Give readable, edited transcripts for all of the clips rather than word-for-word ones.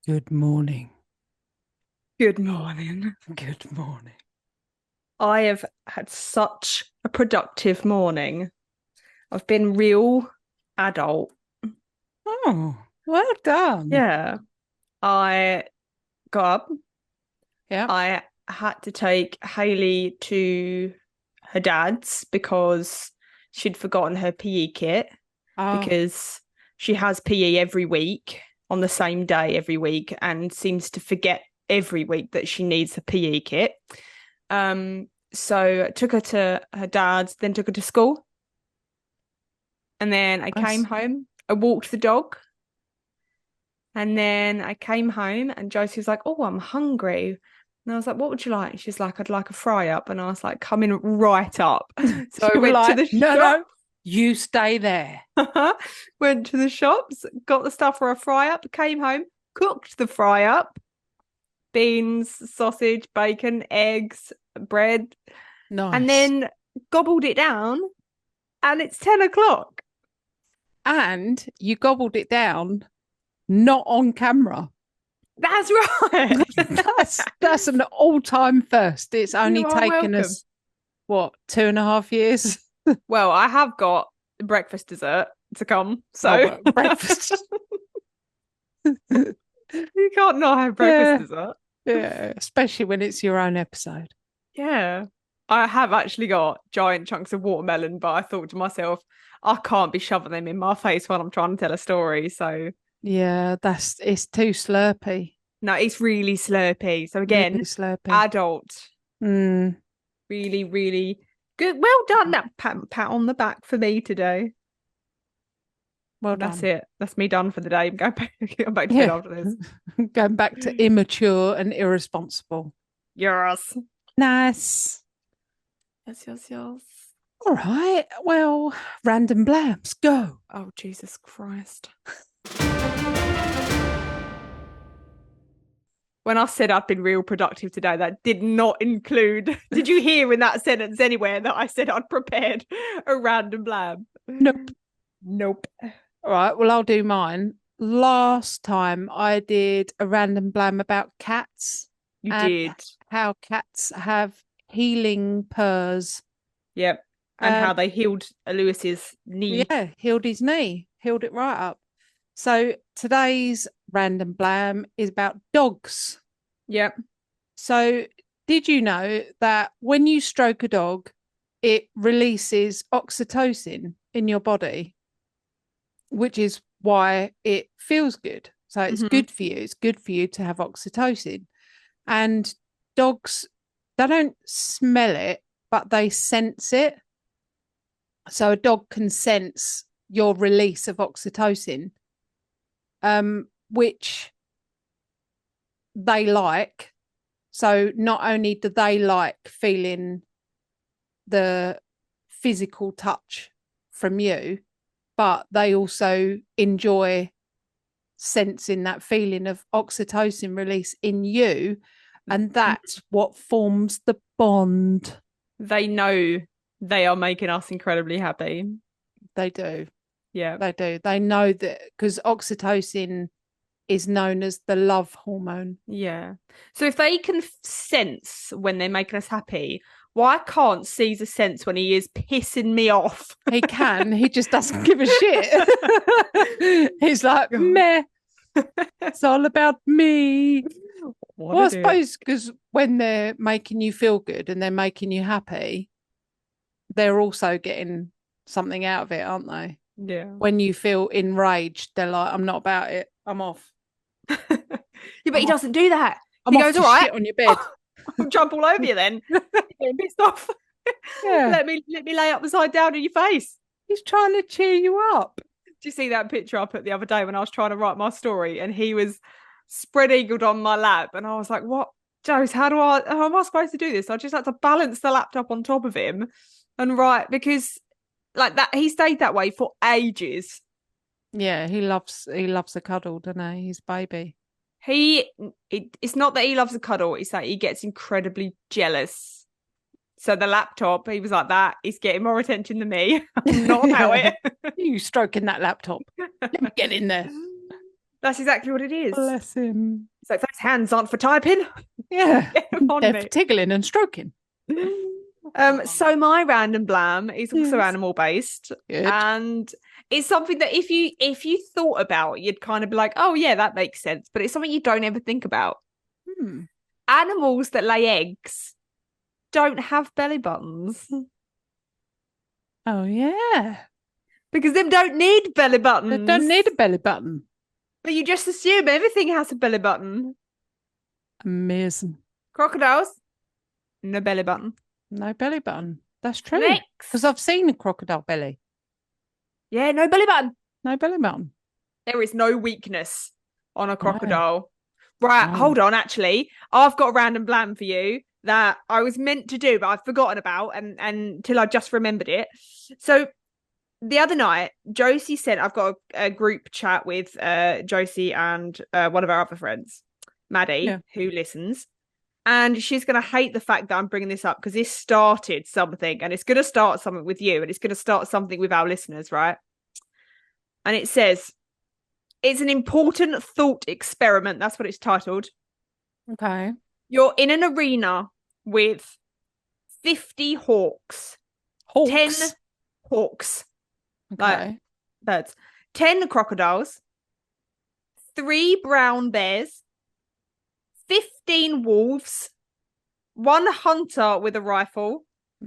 Good morning. Good morning. Good morning. I have had such a productive morning. I've been real adult. Oh, well done. Yeah. I got up. Yep. I had to take Hayley to her dad's because she'd forgotten her PE kit Oh, because she has PE every week on the same day every week and seems to forget every week that she needs a PE kit. So I took her to her dad's, then took her to school. And then I came nice. home. I walked the dog. And then I came home and Josie was like, "Oh, I'm hungry." And I was like, "What would you like?" She's like, "I'd like a fry up." And I was like, "Coming right up." So I You were went to like, the no, shop, no, you stay there. went to the shops, got the stuff for a fry up, came home, cooked the fry up, beans, sausage, bacon, eggs, bread, and Nice. then gobbled it down. And it's 10 o'clock. And you gobbled it down, not on camera. That's right. That's an all-time first. It's only You are taken welcome. us, what, 2.5 years? Well, I have got breakfast dessert to come, Oh, so well, breakfast. you can't not have breakfast Yeah, dessert. yeah, especially when it's your own episode. Yeah. I have actually got giant chunks of watermelon, but I thought to myself, I can't be shoving them in my face while I'm trying to tell a story. So Yeah, it's too slurpy. no, it's really slurpy. So Really again, slurpy. adult, Mm, really, really good. Well done. That pat on the back for me today. well That's done. it. That's me done for the day. Go back to bed Yeah. after this. Going back to immature and irresponsible. Yes. Nice. Yes, yes, yes. All right. Well, random blabs, go. Oh, Jesus Christ. When I said I'd been real productive today, that did not include. Did you hear in that sentence anywhere that I said I'd prepared a random blab? Nope. Nope. All right. Well, I'll do mine. Last time I did a random blam about cats You and did. how cats have healing purrs. Yep. And Um, how they healed Lewis's knee. yeah, healed his knee, healed it right up. So today's random blam is about dogs. Yep. So did you know that when you stroke a dog, it releases oxytocin in your body, which is why it feels good. So it's Mm-hmm. good for you. It's good for you to have oxytocin. And dogs, they don't smell it, but they sense it. So a dog can sense your release of oxytocin, which they like. So not only do they like feeling the physical touch from you, but they also enjoy sensing that feeling of oxytocin release in you. And that's what forms the bond. They know they are making us incredibly happy. They do. Yeah. They do. They know that because oxytocin is known as the love hormone. Yeah. So if they can sense when they're making us happy, why can't Caesar sense when he is pissing me off? He can, he just doesn't give a shit. He's like, meh, it's all about me. What Well, I a dick. suppose because when they're making you feel good and they're making you happy, they're also getting something out of it, aren't they? Yeah. When you feel enraged, they're like, I'm not about it. I'm off. Yeah, but he I'm off. doesn't do that. I'm He off goes, to all right, shit on your bed. I'll jump all over you then. You're getting pissed off. Yeah. Let me lay upside down in your face. He's trying to cheer you up. Do you see that picture I put the other day when I was trying to write my story and he was spread eagled on my lap and I was like, what? Jose, how am I supposed to do this? I just had to balance the laptop on top of him and write because like that he stayed that way for ages. Yeah, he loves a cuddle, doesn't he? His baby. It's not that he loves a cuddle, it's that he gets incredibly jealous. So the laptop, he was like that, he's getting more attention than me. I'm not about Yeah. it. You stroking that laptop. Let me get in there. That's exactly what it is. Bless him. It's like, those hands aren't for typing. Yeah. Get 'em on They're me. for tickling and stroking. So my random blam is also Yes. animal based, Good. and it's something that if you thought about, you'd kind of be like, oh yeah, that makes sense. But it's something you don't ever think about. Animals that lay eggs don't have belly buttons Oh, yeah. because them don't need belly They buttons. don't need a belly button. But you just assume everything has a belly button. Amazing. Crocodiles, no belly button. No belly button. That's true. Next. Because I've seen a crocodile belly. Yeah, no belly button. No belly button. There is no weakness on a No. crocodile. Right, No. hold on, actually. I've got a random blam for you that I was meant to do, but I've forgotten about and until I just remembered it. So the other night, Josie sent, I've got a group chat with Josie and one of our other friends, Maddie, who listens. And she's going to hate the fact that I'm bringing this up because this started something and it's going to start something with you and it's going to start something with our listeners, right? And it says, it's an important thought experiment. That's what it's titled. Okay. You're in an arena with 50 hawks. Hawks? 10 hawks. Okay. Like birds. 10 crocodiles. 3 brown bears. 15 wolves. 1 hunter with a rifle.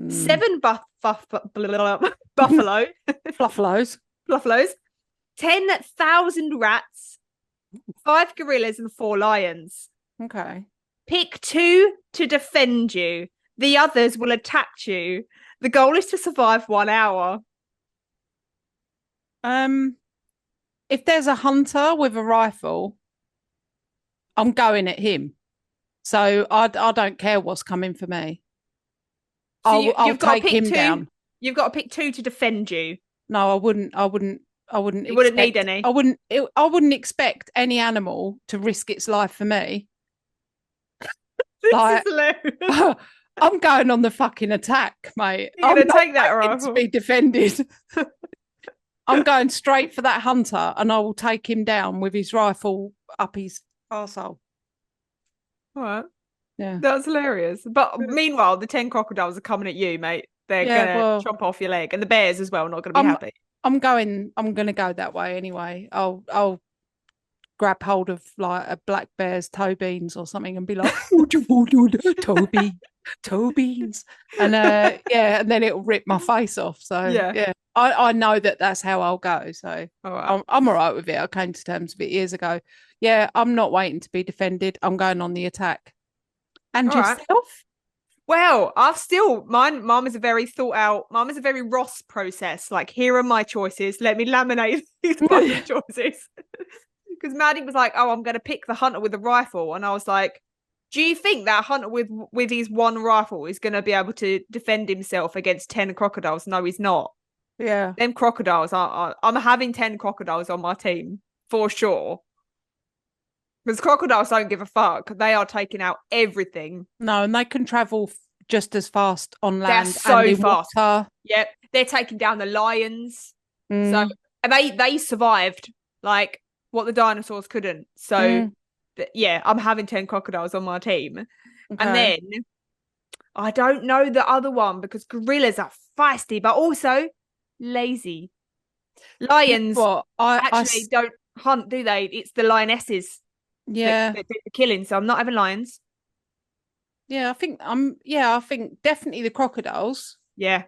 7 buffalo. Fluffalos. Buffaloes. 10,000 rats. 5 gorillas and 4 lions. Okay. Pick 2 to defend you. The others will attack you. The goal is to survive 1 hour. If there's a hunter with a rifle, I'm going at him. So I don't care what's coming for me. So I'll take him down. You've got to pick 2 to defend you. No, I wouldn't. You wouldn't need any. I wouldn't expect any animal to risk its life for me. This Like, is hilarious. I'm going on the fucking attack, mate. You're I'm going to not take that waiting rifle. to be defended. I'm going straight for that hunter and I will take him down with his rifle up his arsehole. All right. Yeah. That's hilarious. But meanwhile, the 10 crocodiles are coming at you, mate. They're going to chomp off your leg. And the bears as well, not going to be happy. I'm going to go that way anyway. I'll grab hold of like a black bear's toe beans or something and be like, what do you want? toe beans. And and then it'll rip my face off. So yeah. I know that's how I'll go. So right. I'm all right with it. I came to terms with it years ago. Yeah, I'm not waiting to be defended. I'm going on the attack. And all yourself? Right. Well, mine is a very thought out, mine is a very Ross process. Like, here are my choices. Let me laminate these fucking choices. Because Maddie was like, oh, I'm going to pick the hunter with the rifle. And I was like, do you think that hunter with his 1 rifle is going to be able to defend himself against 10 crocodiles? No, he's not. Yeah. Them crocodiles, I'm having 10 crocodiles on my team for sure. Because crocodiles don't give a fuck. They are taking out everything. No, and they can travel just as fast on land. They're so and in fast. Water. Yep. They're taking down the lions. So they survived like what the dinosaurs couldn't. So yeah, I'm having 10 crocodiles on my team. Okay. And then I don't know the other one because gorillas are feisty, but also lazy. Lions actually don't hunt, do they? It's the lionesses. Yeah. That do the killing. So I'm not having lions. Yeah, I think definitely the crocodiles. Yeah.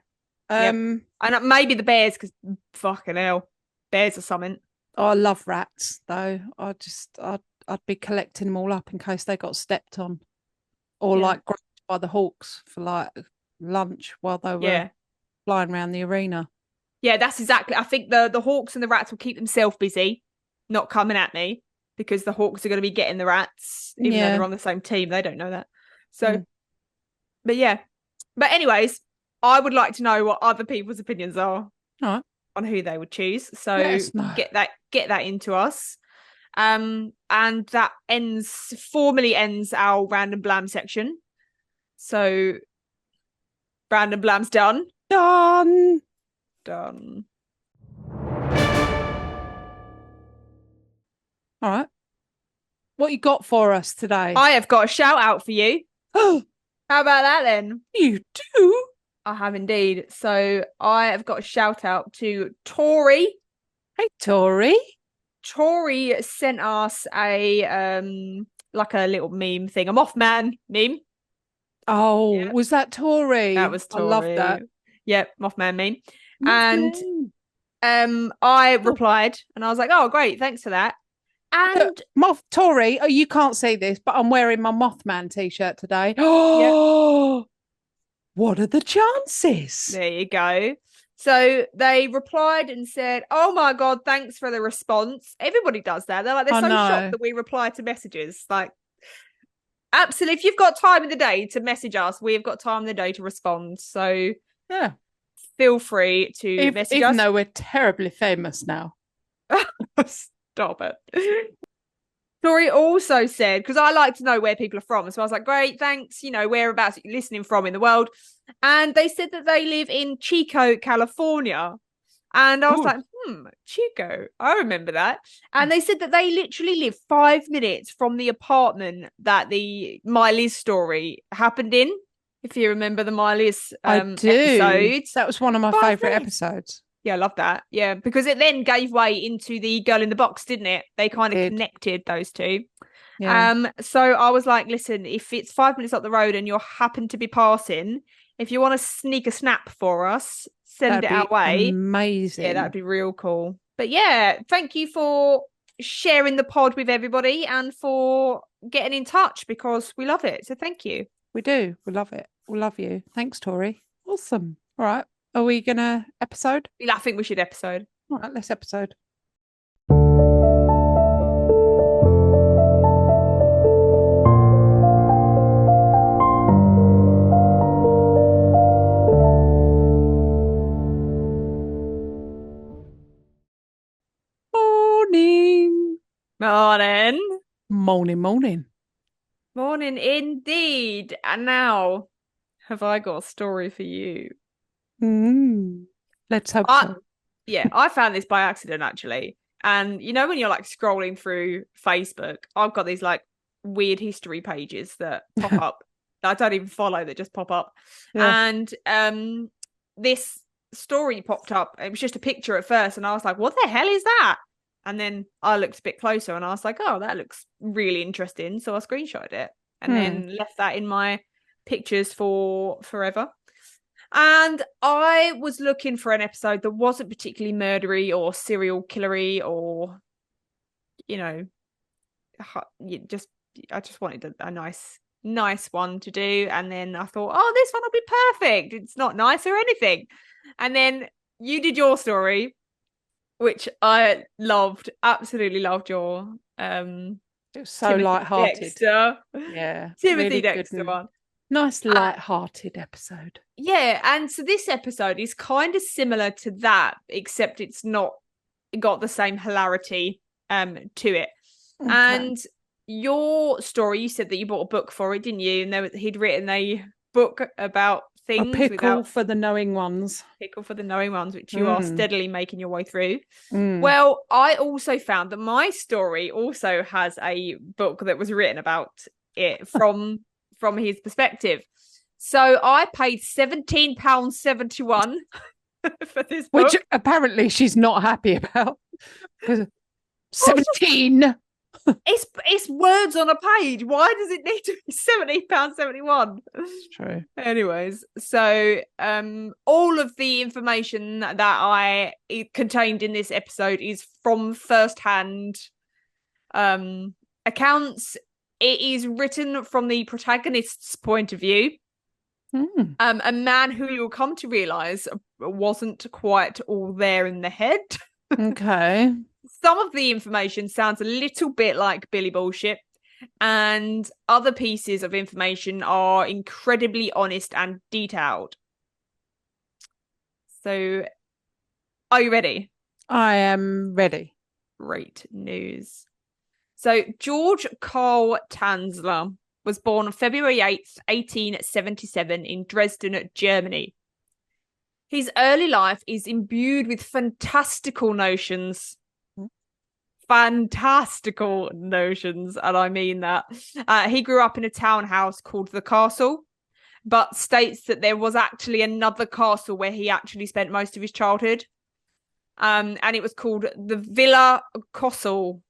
And maybe the bears, because fucking hell, bears are something. Oh, I love rats though. I'd be collecting them all up in case they got stepped on, or like grabbed by the hawks for like lunch while they were flying around the arena. Yeah, that's exactly. I think the hawks and the rats will keep themselves busy, not coming at me, because the hawks are going to be getting the rats, even though they're on the same team. They don't know that. So, but yeah. But anyways, I would like to know what other people's opinions are on who they would choose. So get that into us. And that formally ends our random blam section. So random blam's done. Done. All right. What you got for us today? I have got a shout out for you. Oh, How about that then? you do? I have indeed. So I have got a shout out to Tori. Hey, Tori. Tori sent us a like a little meme thing, a Mothman meme. Oh, Yeah. was that Tori? That was I Tori. love that. Yep, Mothman meme. Mothman. And I replied and I was like, oh, great, thanks for that. And Tori, you can't see this, but I'm wearing my Mothman t-shirt today. yeah, Oh, what are the chances? there you go. So they replied and said, oh my God, thanks for the response. Everybody does that. They're like, they're so shocked that we reply to messages. Like, absolutely. If you've got time in the day to message us, we've got time in the day to respond. So Yeah. feel free to message us. Even though we're terribly famous now. Stop it. Tori also said, because I like to know where people are from. So I was like, great, thanks. You know, whereabouts are you listening from in the world? And they said that they live in Chico, California. And I was like, Chico, I remember that. And they said that they literally live 5 minutes from the apartment that the My Liz story happened in. If you remember the My Liz episodes. That was one of my favourite episodes. Yeah, I love that. Yeah, because it then gave way into the girl in the box, didn't it? They kind of connected those two. Yeah. So I was like, listen, if it's 5 minutes up the road and you happen to be passing, if you want to sneak a snap for us, send it our way. Amazing. Yeah, that'd be real cool. But yeah, thank you for sharing the pod with everybody and for getting in touch because we love it. So thank you. We do. We love it. We love you. Thanks, Tori. Awesome. All right. Are we going to episode? Yeah, I think we should episode. All right, let's episode. Morning. Morning. Morning, morning. Morning indeed. And now, have I got a story for you? Let's hope so. Yeah, I found this by accident actually. And you know when you're like scrolling through Facebook, I've got these like weird history pages that pop up that I don't even follow that just pop up. Yeah. And this story popped up. It was just a picture at first and I was like, what the hell is that? And then I looked a bit closer and I was like, oh, that looks really interesting. So I screenshotted it and then left that in my pictures for forever. And I was looking for an episode that wasn't particularly murdery or serial killery or, you know, I just wanted a nice one to do. And then I thought, oh, this one will be perfect. It's not nice or anything. And then you did your story, which I loved, absolutely loved your it was so Timothy light-hearted. Dexter. Yeah. Timothy really Dexter one. Nice light-hearted episode. Yeah, and so this episode is kind of similar to that, except it's not got the same hilarity to it. Okay. And your story, you said that you bought a book for it, didn't you? And he'd written a book about things. A pickle for the knowing ones. Pickle for the knowing ones, which you are steadily making your way through. Well, I also found that my story also has a book that was written about it from his perspective. So I paid £17.71 for this book. Which apparently she's not happy about. 17. It's words on a page. Why does it need to be £17.71? It's true. Anyways, so all of the information that I contained in this episode is from first-hand accounts. It is written from the protagonist's point of view. A man who you'll come to realise wasn't quite all there in the head. Okay. Some of the information sounds a little bit like Billy bullshit, and other pieces of information are incredibly honest and detailed. So, are you ready? I am ready. Great news. So, George Carl Tänzler was born on February 8th, 1877 in Dresden, Germany. His early life is imbued with fantastical notions. fantastical notions, and I mean that. He grew up in a townhouse called the Castle, but states that there was actually another castle where he actually spent most of his childhood. And it was called the Villa Cosel,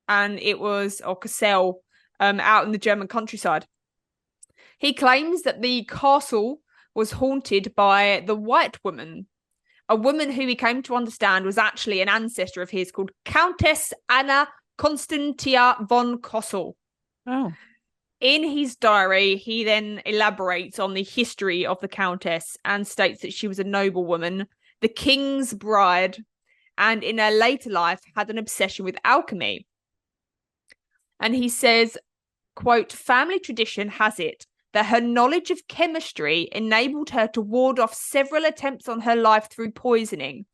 and it was, or Cosel, out in the German countryside. He claims that the castle was haunted by the White Woman, a woman who he came to understand was actually an ancestor of his called Countess Anna Constantia von Cosel. Oh. In his diary, he then elaborates on the history of the Countess and states that she was a noblewoman, the king's bride, and in her later life had an obsession with alchemy. And he says, quote, family tradition has it that her knowledge of chemistry enabled her to ward off several attempts on her life through poisoning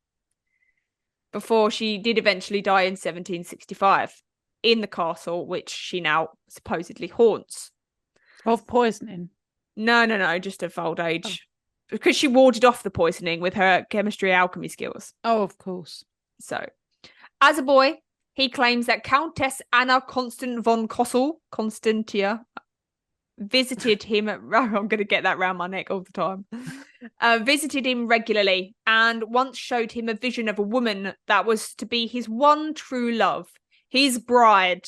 before she did eventually die in 1765 in the castle, which she now supposedly haunts. Of poisoning? No, just of old age. Because she warded off the poisoning with her chemistry alchemy skills. Oh, of course. So, as a boy, he claims that Countess Anna Constant von Cosel, Constantia, visited him. I'm going to get that round my neck all the time. Visited him regularly and once showed him a vision of a woman that was to be his one true love, his bride.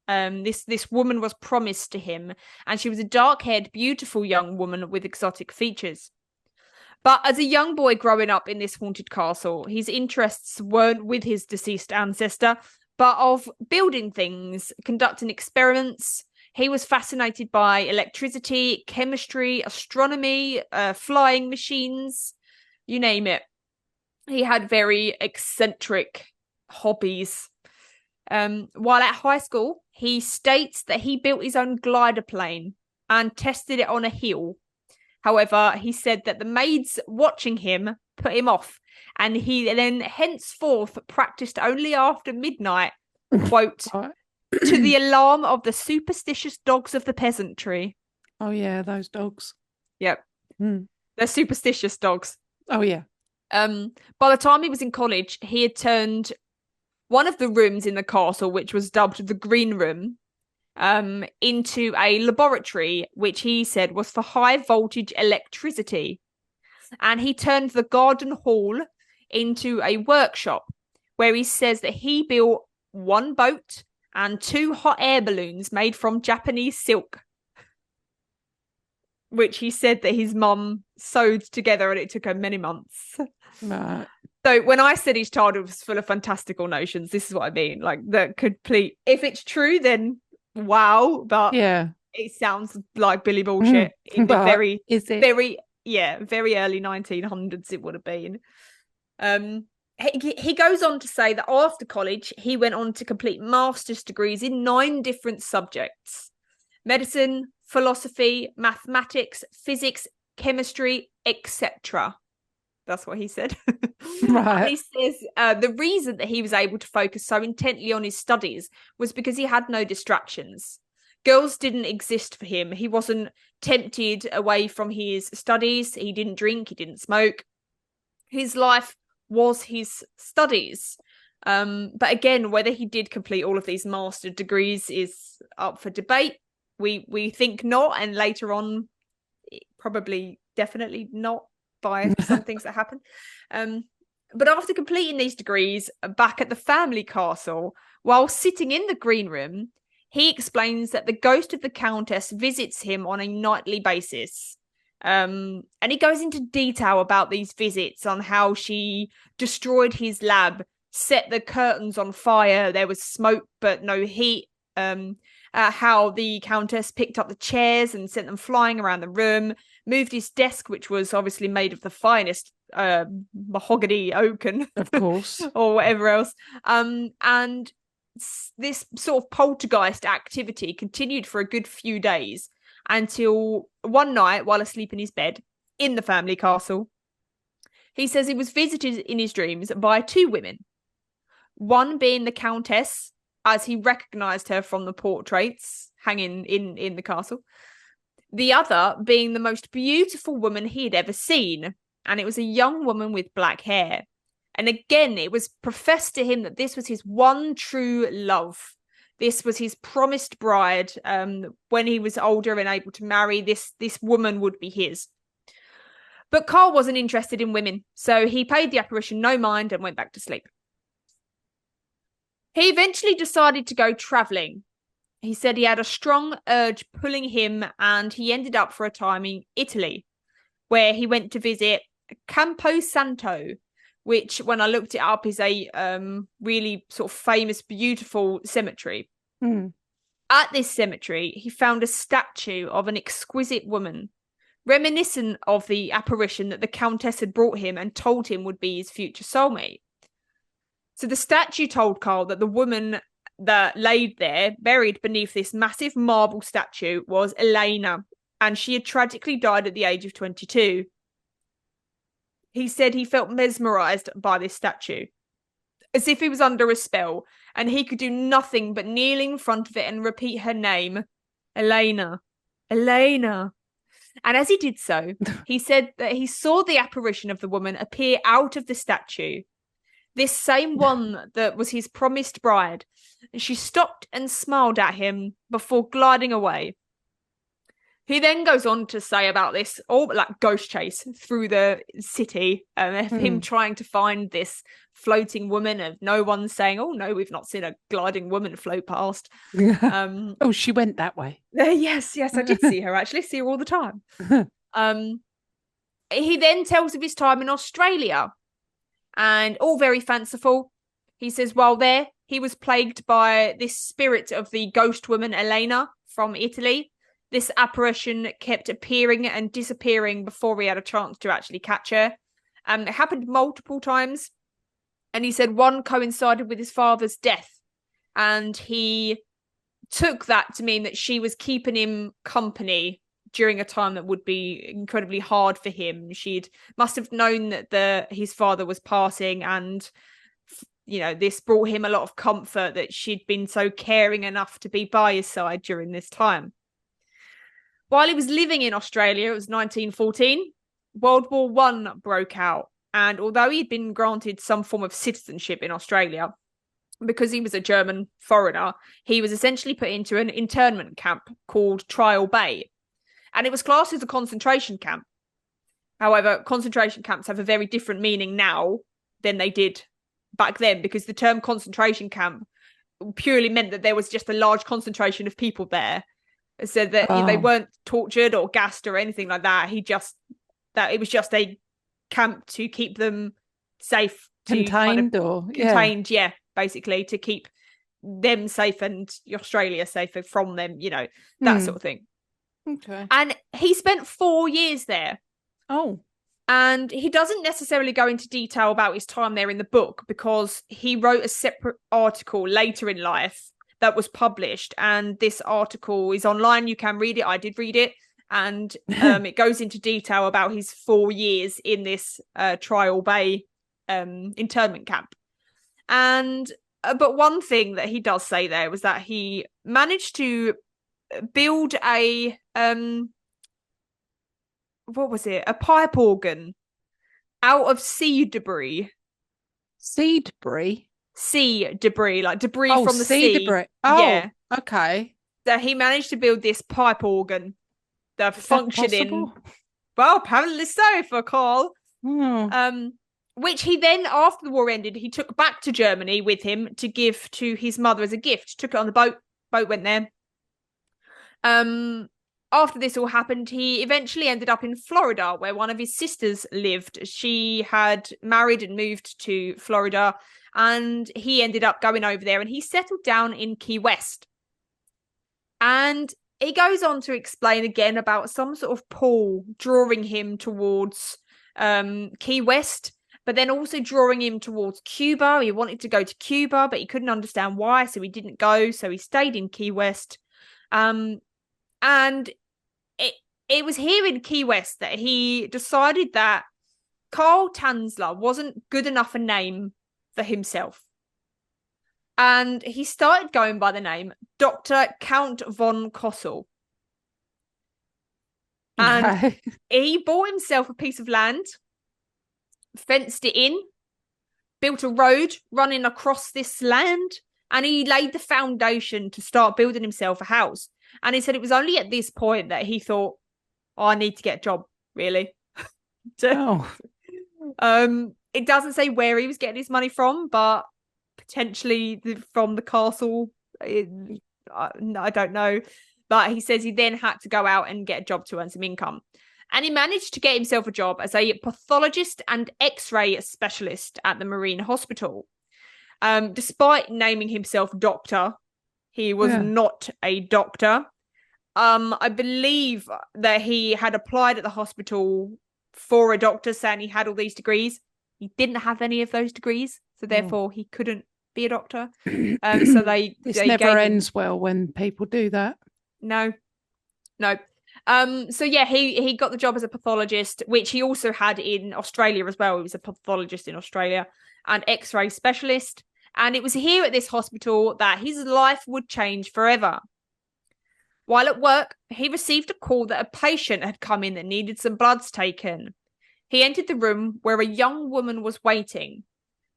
This woman was promised to him, and she was a dark-haired, beautiful young woman with exotic features. But as a young boy growing up in this haunted castle, his interests weren't with his deceased ancestor, but of building things, conducting experiments. He was fascinated by electricity, chemistry, astronomy, flying machines, you name it. He had very eccentric hobbies. While at high school, he states that he built his own glider plane and tested it on a hill. However, he said that the maids watching him put him off, and he then henceforth practiced only after midnight, quote, to the alarm of the superstitious dogs of the peasantry. Oh, yeah, those dogs. Yep. They're superstitious dogs. Oh, yeah. By the time he was in college, he had turned one of the rooms in the castle, which was dubbed the Green Room, into a laboratory, which he said was for high voltage electricity. And he turned the garden hall into a workshop, where he says that he built one boat and 2 hot air balloons made from Japanese silk, which he said that his mum sewed together and it took her many months. Right. So when I said his childhood was full of fantastical notions, this is what I mean. Like the complete, if it's true, then wow. But yeah, it sounds like Billy bullshit in the very early 1900s it would have been. He goes on to say that after college, he went on to complete master's degrees in 9 different subjects: medicine, philosophy, mathematics, physics, chemistry, etc. That's what he said. Right. He says the reason that he was able to focus so intently on his studies was because he had no distractions. Girls didn't exist for him. He wasn't tempted away from his studies. He didn't drink. He didn't smoke. His life was his studies. But again, whether he did complete all of these master degrees is up for debate. We think not, and later on, probably definitely not by some things that happen. But after completing these degrees back at the family castle, while sitting in the green room, he explains that the ghost of the Countess visits him on a nightly basis. And he goes into detail about these visits, on how she destroyed his lab, set the curtains on fire, there was smoke but no heat, how the Countess picked up the chairs and sent them flying around the room, moved his desk, which was obviously made of the finest mahogany oak and of course, or whatever else. And this sort of poltergeist activity continued for a good few days, until one night, while asleep in his bed in the family castle, he says he was visited in his dreams by 2 women. One being the Countess, as he recognised her from the portraits hanging in the castle. The other being the most beautiful woman he had ever seen, and it was a young woman with black hair. And again, it was professed to him that this was his one true love. This was his promised bride. When he was older and able to marry, this woman would be his. But Carl wasn't interested in women, so he paid the apparition no mind and went back to sleep. He eventually decided to go travelling. He said he had a strong urge pulling him, and he ended up for a time in Italy, where he went to visit Campo Santo, which, when I looked it up, is a really sort of famous, beautiful cemetery. Mm. At this cemetery, he found a statue of an exquisite woman, reminiscent of the apparition that the Countess had brought him and told him would be his future soulmate. So the statue told Carl that the woman that laid there, buried beneath this massive marble statue, was Elena, and she had tragically died at the age of 22. He said he felt mesmerized by this statue, as if he was under a spell, and he could do nothing but kneel in front of it and repeat her name, Elena, Elena. And as he did so, he said that he saw the apparition of the woman appear out of the statue, this same one that was his promised bride. And she stopped and smiled at him before gliding away. He then goes on to say about this, all like ghost chase through the city, of him trying to find this floating woman, and no one saying, "Oh no, we've not seen a gliding woman float past." Oh, she went that way. Yes, I did see her actually. See her all the time. He then tells of his time in Australia, and all very fanciful. He says while there, he was plagued by this spirit of the ghost woman Elena from Italy. This apparition kept appearing and disappearing before he had a chance to actually catch her. It happened multiple times. And he said one coincided with his father's death. And he took that to mean that she was keeping him company during a time that would be incredibly hard for him. She'd must have known that his father was passing, and this brought him a lot of comfort that she'd been so caring enough to be by his side during this time. While he was living in Australia, it was 1914, World War I broke out. And although he'd been granted some form of citizenship in Australia, because he was a German foreigner, he was essentially put into an internment camp called Trial Bay. And it was classed as a concentration camp. However, concentration camps have a very different meaning now than they did back then, because the term concentration camp purely meant that there was just a large concentration of people there. It said that they weren't tortured or gassed or anything like that. It was just a camp to keep them safe. Contained, basically to keep them safe and Australia safer from them, that sort of thing. Okay. And he spent 4 years there. Oh. And he doesn't necessarily go into detail about his time there in the book, because he wrote a separate article later in life that was published, and this article is online. You can read it. I did read it, and it goes into detail about his 4 years in this Trial Bay internment camp. And but one thing that he does say there was that he managed to build a a pipe organ out of sea debris. Sea debris? Sea debris, like debris from the sea. Debris. Oh, yeah. Okay. So he managed to build this pipe organ that functioned in. Well, apparently so for Carl. Which he then, after the war ended, he took back to Germany with him to give to his mother as a gift. Took it on the boat. Boat went there. After this all happened, he eventually ended up in Florida, where one of his sisters lived. She had married and moved to Florida, and he ended up going over there, and he settled down in Key West. And he goes on to explain again about some sort of pull drawing him towards Key West, but then also drawing him towards Cuba. He wanted to go to Cuba, but he couldn't understand why, so he didn't go. So he stayed in Key West. And it was here in Key West that he decided that Carl Tänzler wasn't good enough a name for himself. And he started going by the name Dr. Count von Cosel. And he bought himself a piece of land, fenced it in, built a road running across this land, and he laid the foundation to start building himself a house. And he said it was only at this point that he thought, oh, I need to get a job, really. It doesn't say where he was getting his money from, but potentially from the castle. I don't know. But he says he then had to go out and get a job to earn some income. And he managed to get himself a job as a pathologist and X-ray specialist at the Marine Hospital. Despite naming himself doctor, he was not a doctor. I believe that he had applied at the hospital for a doctor, saying he had all these degrees. He didn't have any of those degrees, so therefore he couldn't be a doctor. So this never ends well when people do that. No. So yeah, he got the job as a pathologist, which he also had in Australia as well. He was a pathologist in Australia and X-ray specialist. And it was here at this hospital that his life would change forever. While at work, he received a call that a patient had come in that needed some bloods taken. He entered the room where a young woman was waiting,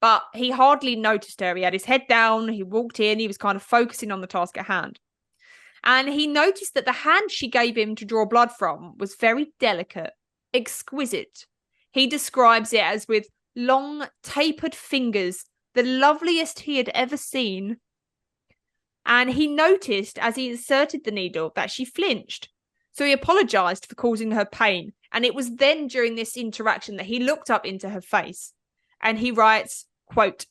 but he hardly noticed her. He had his head down, he walked in, he was kind of focusing on the task at hand. And he noticed that the hand she gave him to draw blood from was very delicate, exquisite. He describes it as with long, tapered fingers, the loveliest he had ever seen. And he noticed as he inserted the needle that she flinched. So he apologized for causing her pain. And it was then during this interaction that he looked up into her face. And he writes, quote,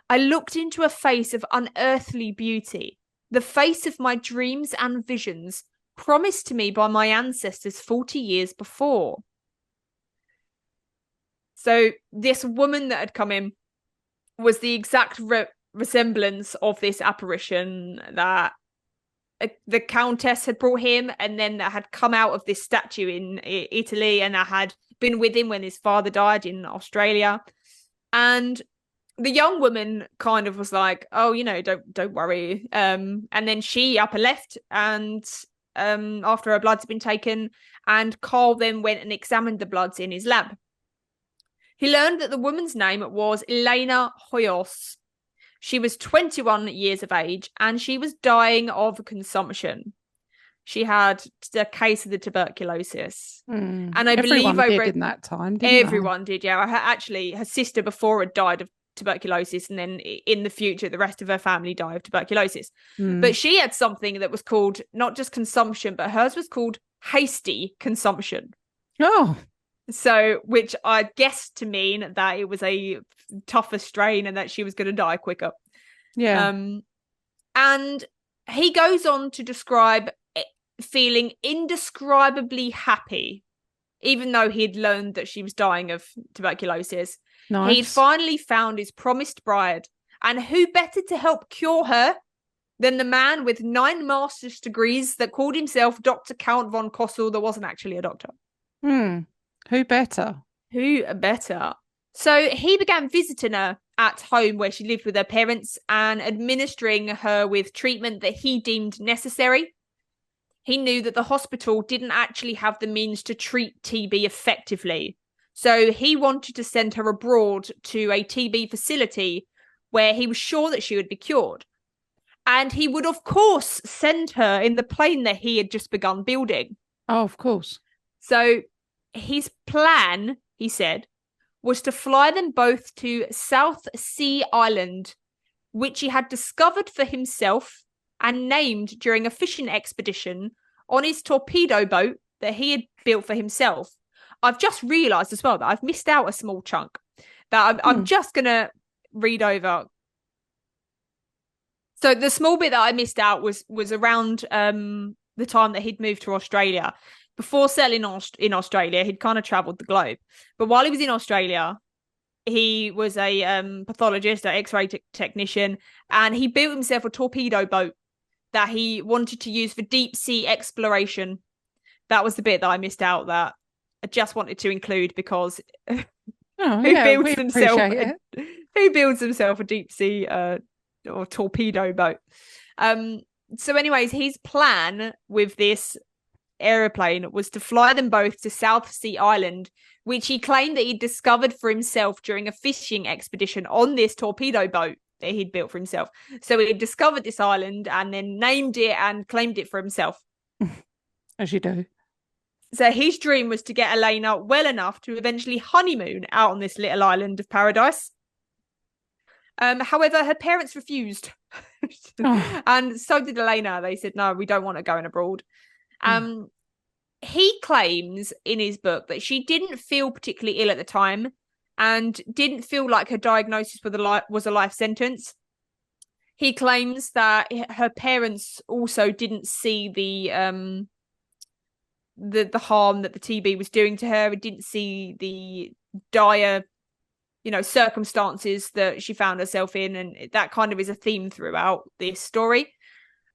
"I looked into a face of unearthly beauty, the face of my dreams and visions, promised to me by my ancestors 40 years before." So this woman that had come in was the exact resemblance of this apparition that the Countess had brought him, and then that had come out of this statue in Italy, and that had been with him when his father died in Australia. And the young woman kind of was like, "Oh, don't worry." And then she up and left, and after her bloods had been taken, and Carl then went and examined the bloods in his lab. He learned that the woman's name was Elena Hoyos. She was 21 years of age, and she was dying of consumption. She had a case of the tuberculosis. And I believe in that time, didn't everyone did, yeah. Her sister before had died of tuberculosis, and then in the future, the rest of her family died of tuberculosis. But she had something that was called not just consumption, but hers was called hasty consumption. Oh. So, which I guess to mean that it was a tougher strain and that she was going to die quicker. Yeah. And he goes on to describe feeling indescribably happy, even though he'd learned that she was dying of tuberculosis. Nice. He'd finally found his promised bride, and who better to help cure her than the man with 9 master's degrees that called himself Dr. Count von Cosel, that wasn't actually a doctor. Who better? Who better? So he began visiting her at home where she lived with her parents and administering her with treatment that he deemed necessary. He knew that the hospital didn't actually have the means to treat TB effectively. So he wanted to send her abroad to a TB facility where he was sure that she would be cured. And he would, of course, send her in the plane that he had just begun building. Oh, of course. So his plan, he said, was to fly them both to South Sea Island, which he had discovered for himself and named during a fishing expedition on his torpedo boat that he had built for himself. I've just realised as well that I've missed out a small chunk that I'm just going to read over. So the small bit that I missed out was around the time that he'd moved to Australia. Before settling in Australia, he'd kind of travelled the globe. But while he was in Australia, he was a pathologist, an X-ray technician, and he built himself a torpedo boat that he wanted to use for deep sea exploration. That was the bit that I missed out that I just wanted to include because who builds himself a deep sea or torpedo boat? So anyways, his plan with this aeroplane was to fly them both to South Sea Island, which he claimed that he'd discovered for himself during a fishing expedition on this torpedo boat that he'd built for himself. So he had discovered this island and then named it and claimed it for himself. As you do. So his dream was to get Elena well enough to eventually honeymoon out on this little island of paradise. However, her parents refused. And so did Elena. They said, no, we don't want her going abroad. He claims in his book that she didn't feel particularly ill at the time and didn't feel like her diagnosis was a life sentence. He claims that her parents also didn't see the harm that the TB was doing to her. It didn't see the dire, circumstances that she found herself in, and that kind of is a theme throughout this story.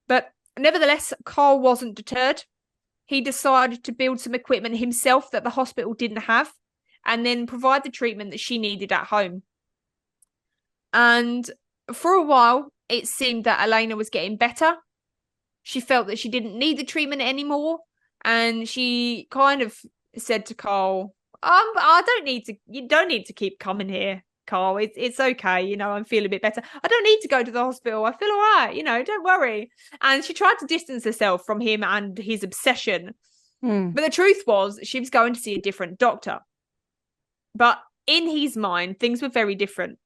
But nevertheless, Carl wasn't deterred. He decided to build some equipment himself that the hospital didn't have, and then provide the treatment that she needed at home. And for a while, it seemed that Elena was getting better. She felt that she didn't need the treatment anymore. And she kind of said to Carl, you don't need to keep coming here, Carl. It's okay. I'm feeling a bit better. I don't need to go to the hospital. I feel all right. Don't worry. And she tried to distance herself from him and his obsession. But the truth was she was going to see a different doctor. But in his mind, things were very different.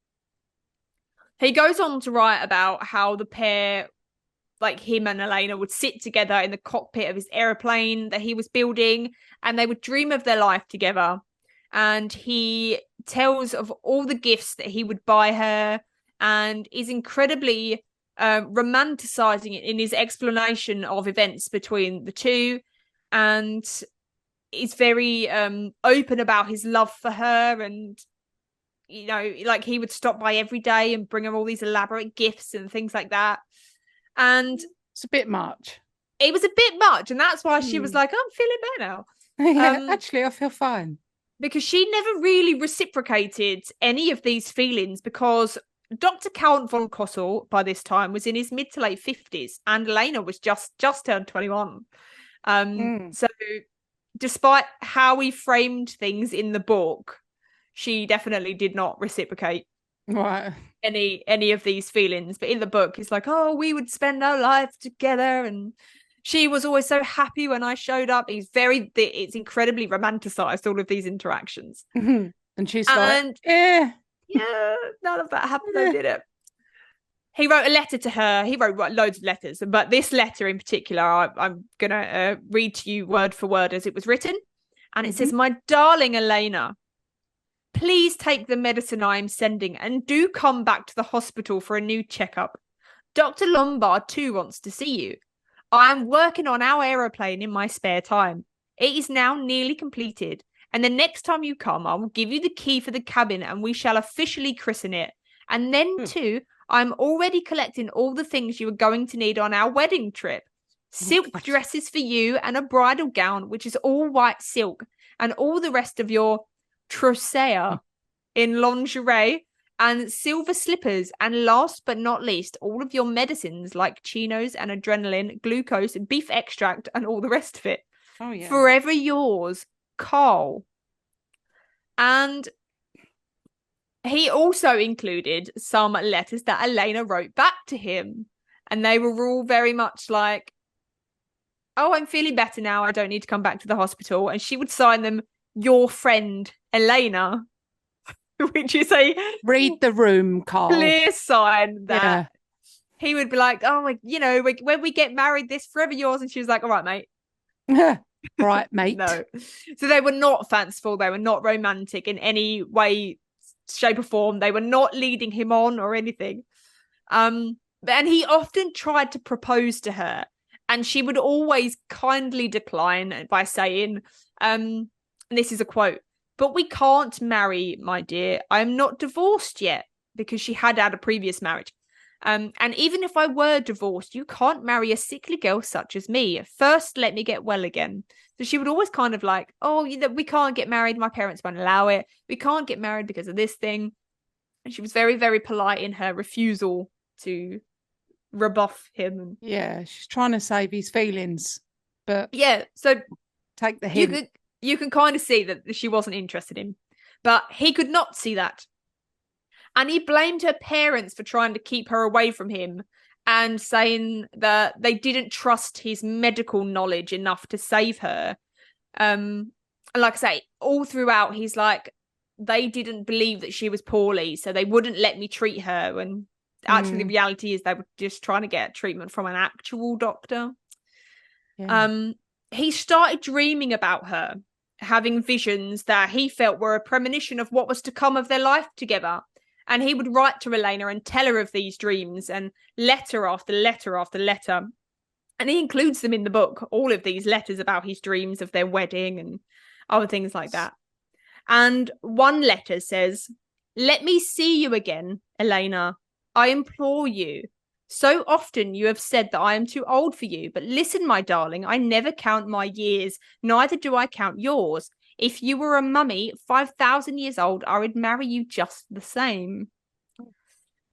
He goes on to write about how the pair, like him and Elena, would sit together in the cockpit of his aeroplane that he was building, and they would dream of their life together. And he tells of all the gifts that he would buy her, and is incredibly romanticizing it in his explanation of events between the two, and is very open about his love for her. And like he would stop by every day and bring her all these elaborate gifts and things like that. And it's a bit much. It was a bit much, and that's why she was like, I'm feeling better now. Actually, I feel fine. Because she never really reciprocated any of these feelings, because Dr. Count von Cosel, by this time, was in his mid to late 50s, and Elena was just turned 21. So despite how he framed things in the book, she definitely did not reciprocate any of these feelings. But in the book, it's like, oh, we would spend our life together, and she was always so happy when I showed up. It's incredibly romanticized, all of these interactions. And she's like, yeah, none of that happened. I did it. He wrote a letter to her. He wrote loads of letters, but this letter in particular, I'm gonna read to you word for word as it was written. And it says, "My darling Elena, please take the medicine I am sending, and do come back to the hospital for a new checkup. Dr. Lombard too wants to see you. I am working on our aeroplane in my spare time. It is now nearly completed, and the next time you come, I will give you the key for the cabin, and we shall officially christen it. And then too, I'm already collecting all the things you are going to need on our wedding trip. Silk dresses for you, and a bridal gown, which is all white silk, and all the rest of your trousseau in lingerie, and silver slippers, and last but not least, all of your medicines like chinos and adrenaline, glucose, beef extract, and all the rest of it. Oh yeah. Forever yours, Carl." And he also included some letters that Elena wrote back to him, and they were all very much like, oh, I'm feeling better now, I don't need to come back to the hospital. And she would sign them, "Your friend Elena," which is a read the room, Carl, clear sign that he would be like, oh, when we get married, this forever yours. And she was like, all right, mate. Right, mate. No. So they were not fanciful. They were not romantic in any way, shape or form. They were not leading him on or anything. And he often tried to propose to her, and she would always kindly decline by saying, and this is a quote, "But we can't marry, my dear. I am not divorced yet," because she had had a previous marriage. And even if I were divorced, you can't marry a sickly girl such as me. First, let me get well again. So she would always kind of like, oh, we can't get married. My parents won't allow it. We can't get married because of this thing. And she was very, very polite in her refusal to rebuff him. Yeah, she's trying to save his feelings. but yeah, so take the hint. You can kind of see that she wasn't interested in him, but he could not see that. And he blamed her parents for trying to keep her away from him and saying that they didn't trust his medical knowledge enough to save her. Like I say, all throughout, he's like, they didn't believe that she was poorly, so they wouldn't let me treat her. And actually, the reality is they were just trying to get treatment from an actual doctor. Yeah. He started dreaming about her, having visions that he felt were a premonition of what was to come of their life together. And he would write to Elena and tell her of these dreams, and letter after letter after letter. And he includes them in the book, all of these letters about his dreams of their wedding and other things like that. And one letter says, "Let me see you again, Elena. I implore you. So often you have said that I am too old for you, but listen, my darling, I never count my years, neither do I count yours. If you were a mummy 5,000 years old, I would marry you just the same."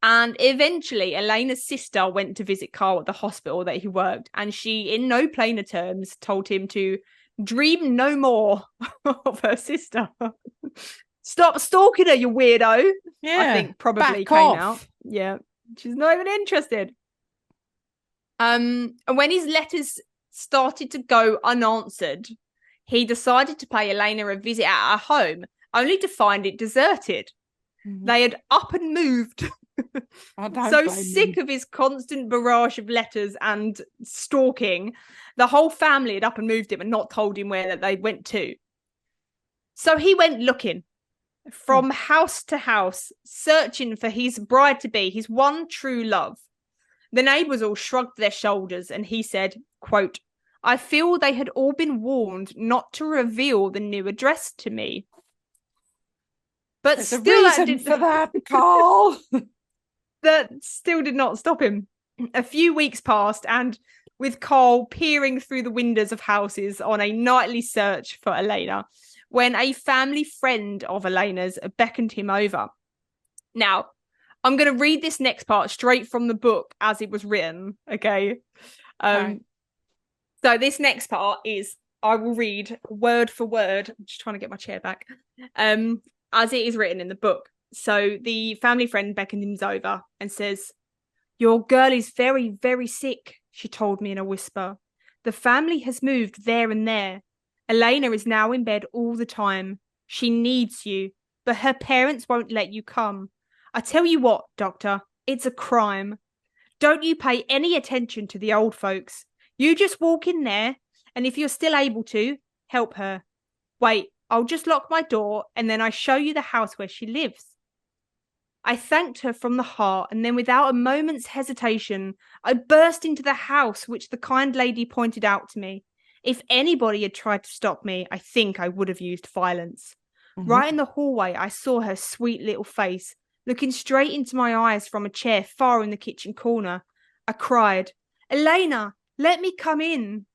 And eventually, Elena's sister went to visit Carl at the hospital that he worked, and she, in no plainer terms, told him to dream no more of her sister. Stop stalking her, you weirdo. Yeah, I think probably came out. Yeah, she's not even interested. And when his letters started to go unanswered, he decided to pay Elena a visit at her home, only to find it deserted. They had up and moved. So sick of his constant barrage of letters and stalking, the whole family had up and moved him and not told him where they went to. So he went looking from house to house, searching for his bride-to-be, his one true love. The neighbours all shrugged their shoulders, and he said, quote, "I feel they had all been warned not to reveal the new address to me." But there's still, a reason for that, Carl. That still did not stop him. A few weeks passed, and with Carl peering through the windows of houses on a nightly search for Elena, when a family friend of Elena's beckoned him over. Now, I'm going to read this next part straight from the book as it was written, okay? So this next part is, I will read word for word. I'm just trying to get my chair back. As it is written in the book. So the family friend beckons him over and says, "Your girl is very, very sick," she told me in a whisper. "The family has moved there and there. Elena is now in bed all the time. She needs you, but her parents won't let you come. I tell you what, doctor, it's a crime. Don't you pay any attention to the old folks. You just walk in there, and if you're still able to, help her. Wait, I'll just lock my door, and then I show you the house where she lives." I thanked her from the heart, and then without a moment's hesitation, I burst into the house which the kind lady pointed out to me. If anybody had tried to stop me, I think I would have used violence. Right in the hallway, I saw her sweet little face, looking straight into my eyes from a chair far in the kitchen corner. I cried, "Elena, let me come in."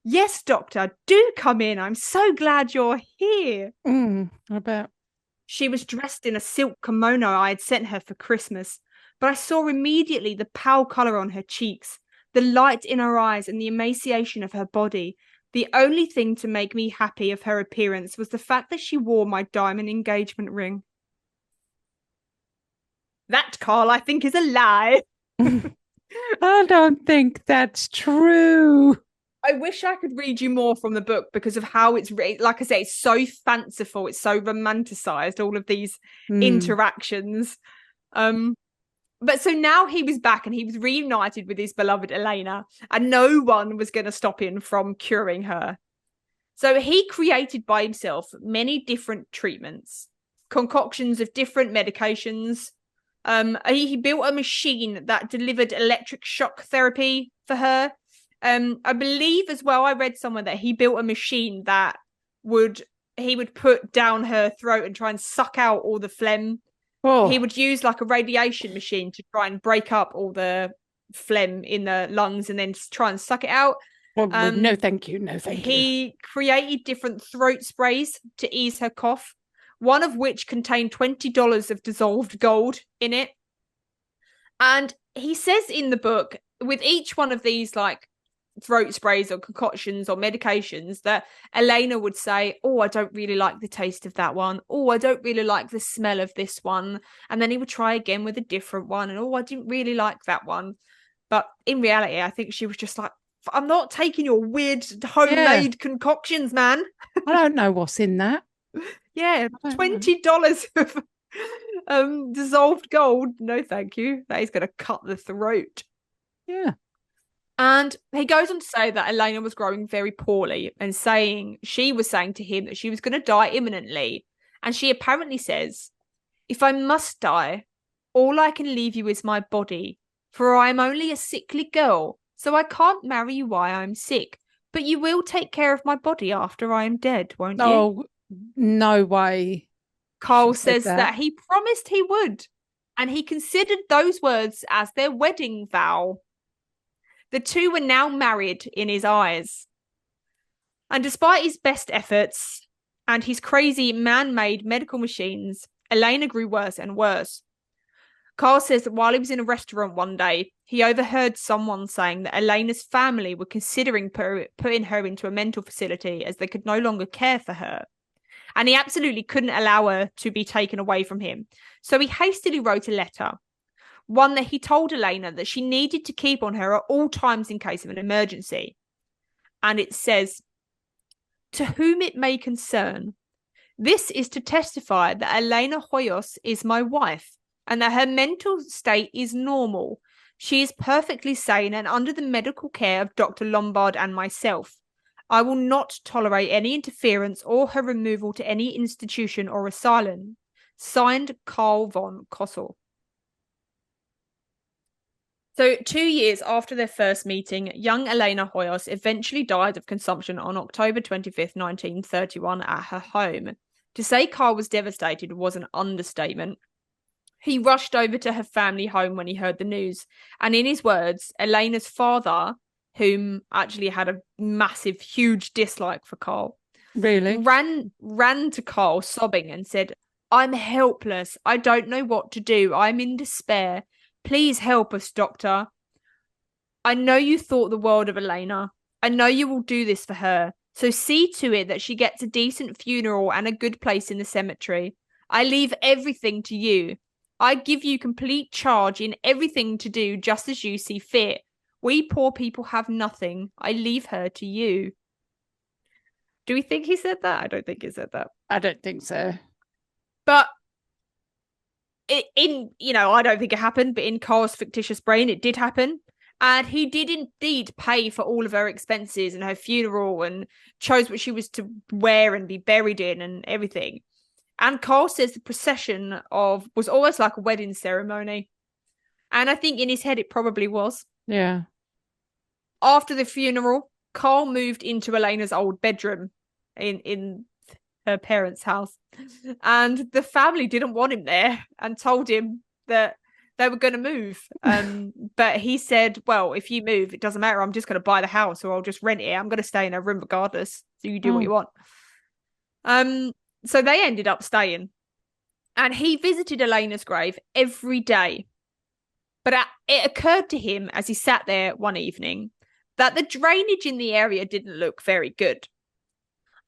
"Yes, doctor, do come in. I'm so glad you're here." I bet. She was dressed in a silk kimono I had sent her for Christmas, but I saw immediately the pale colour on her cheeks, the light in her eyes, and the emaciation of her body. The only thing to make me happy of her appearance was the fact that she wore my diamond engagement ring. That, Carl, I think is a lie. I don't think that's true. I wish I could read you more from the book because of how it's written. Like I say, it's so fanciful. It's so romanticized, all of these interactions. But so now he was back and he was reunited with his beloved Elena, and no one was going to stop him from curing her. So he created by himself many different treatments, concoctions of different medications. He built a machine that delivered electric shock therapy for her. I believe as well, I read somewhere that he built a machine that he would put down her throat and try and suck out all the phlegm. He would use like a radiation machine to try and break up all the phlegm in the lungs and then try and suck it out. No, thank you. No, thank you. He created different throat sprays to ease her cough, one of which contained $20 of dissolved gold in it. And he says in the book, with each one of these like throat sprays or concoctions or medications that Elena would say, oh, I don't really like the taste of that one. Oh, I don't really like the smell of this one. And then he would try again with a different one. And oh, I didn't really like that one. But in reality, I think she was just like, I'm not taking your weird homemade concoctions, man. I don't know what's in that. Yeah, $20 of dissolved gold. No, thank you. That is going to cut the throat. Yeah. And he goes on to say that Elena was growing very poorly and she was saying to him that she was going to die imminently. And she apparently says, if I must die, all I can leave you is my body, for I am only a sickly girl, so I can't marry you while I'm sick. But you will take care of my body after I am dead, won't you? Oh, no way. Carl says that he promised he would, and he considered those words as their wedding vow. The two were now married in his eyes. And despite his best efforts and his crazy man-made medical machines, Elena grew worse and worse. Carl says that while he was in a restaurant one day, he overheard someone saying that Elena's family were considering putting her into a mental facility as they could no longer care for her. And he absolutely couldn't allow her to be taken away from him. So he hastily wrote a letter, one that he told Elena that she needed to keep on her at all times in case of an emergency. And it says, to whom it may concern, this is to testify that Elena Hoyos is my wife and that her mental state is normal. She is perfectly sane and under the medical care of Dr. Lombard and myself. I will not tolerate any interference or her removal to any institution or asylum. Signed, Carl von Cosel. So 2 years after their first meeting, young Elena Hoyos eventually died of consumption on October 25th, 1931 at her home. To say Carl was devastated was an understatement. He rushed over to her family home when he heard the news. And in his words, Elena's father, whom actually had a massive, huge dislike for Carl, really ran to Carl sobbing and said, I'm helpless. I don't know what to do. I'm in despair. Please help us, doctor. I know you thought the world of Elena. I know you will do this for her. So see to it that she gets a decent funeral and a good place in the cemetery. I leave everything to you. I give you complete charge in everything to do just as you see fit. We poor people have nothing. I leave her to you. Do we think he said that? I don't think he said that. I don't think so. But I don't think it happened, but in Carl's fictitious brain, it did happen. And he did indeed pay for all of her expenses and her funeral and chose what she was to wear and be buried in and everything. And Carl says the procession was almost like a wedding ceremony. And I think in his head, it probably was. Yeah. After the funeral, Carl moved into Elena's old bedroom in her parents' house. And the family didn't want him there and told him that they were going to move. But he said, well, if you move, it doesn't matter. I'm just going to buy the house or I'll just rent it. I'm going to stay in a room regardless. So you do what you want. So they ended up staying. And he visited Elena's grave every day. But it occurred to him as he sat there one evening that the drainage in the area didn't look very good.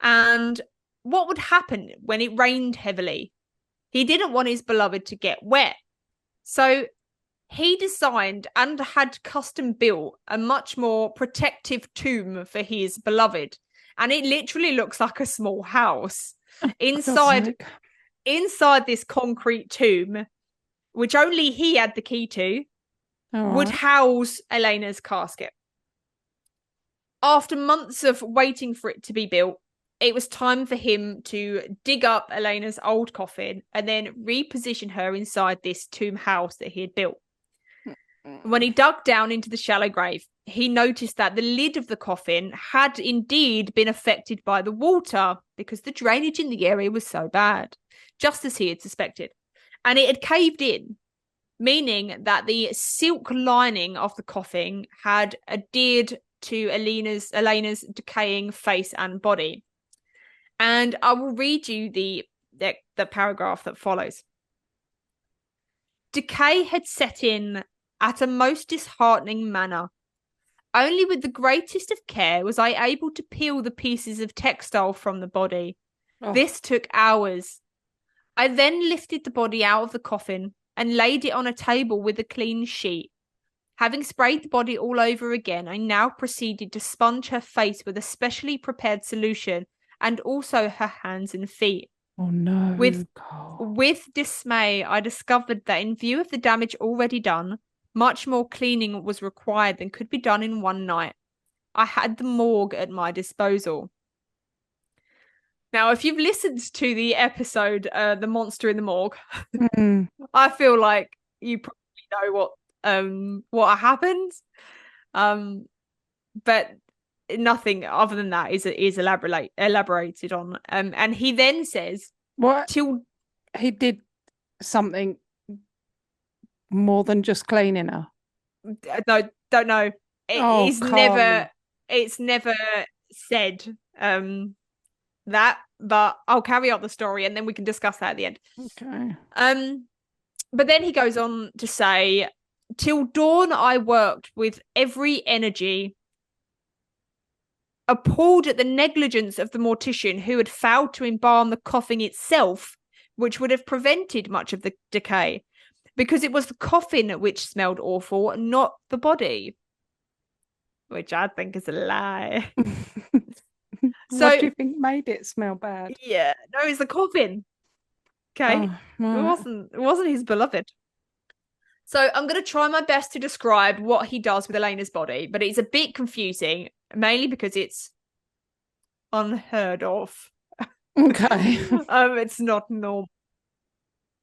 And what would happen when it rained heavily? He didn't want his beloved to get wet. So he designed and had custom built a much more protective tomb for his beloved. And it literally looks like a small house. Inside this concrete tomb, which only he had the key to, would house Elena's casket. After months of waiting for it to be built, it was time for him to dig up Elena's old coffin and then reposition her inside this tomb house that he had built. When he dug down into the shallow grave, he noticed that the lid of the coffin had indeed been affected by the water because the drainage in the area was so bad, just as he had suspected. And it had caved in, meaning that the silk lining of the coffin had adhered to Elena's decaying face and body. And I will read you the paragraph that follows. Decay had set in at a most disheartening manner. Only with the greatest of care was I able to peel the pieces of textile from the body. Oh. This took hours. I then lifted the body out of the coffin and laid it on a table with a clean sheet. Having sprayed the body all over again, I now proceeded to sponge her face with a specially prepared solution and also her hands and feet. Oh no. With dismay, I discovered that in view of the damage already done, much more cleaning was required than could be done in one night. I had the morgue at my disposal. Now, if you've listened to the episode, The Monster in the Morgue, I feel like you probably know what happens. But nothing other than that is elaborated on. And he then says, what? He did something more than just cleaning her. No, don't know. It's never said that, but I'll carry out the story and then we can discuss that at the end. Okay. But then he goes on to say, till dawn I worked with every energy, appalled at the negligence of the mortician who had failed to embalm the coffin itself, which would have prevented much of the decay, because it was the coffin which smelled awful, not the body, which I think is a lie. So, what do you think made it smell bad? Yeah, no, it's the coffin. Okay, right. It wasn't his beloved. So I'm going to try my best to describe what he does with Elena's body, but it's a bit confusing, mainly because it's unheard of. Okay. It's not normal.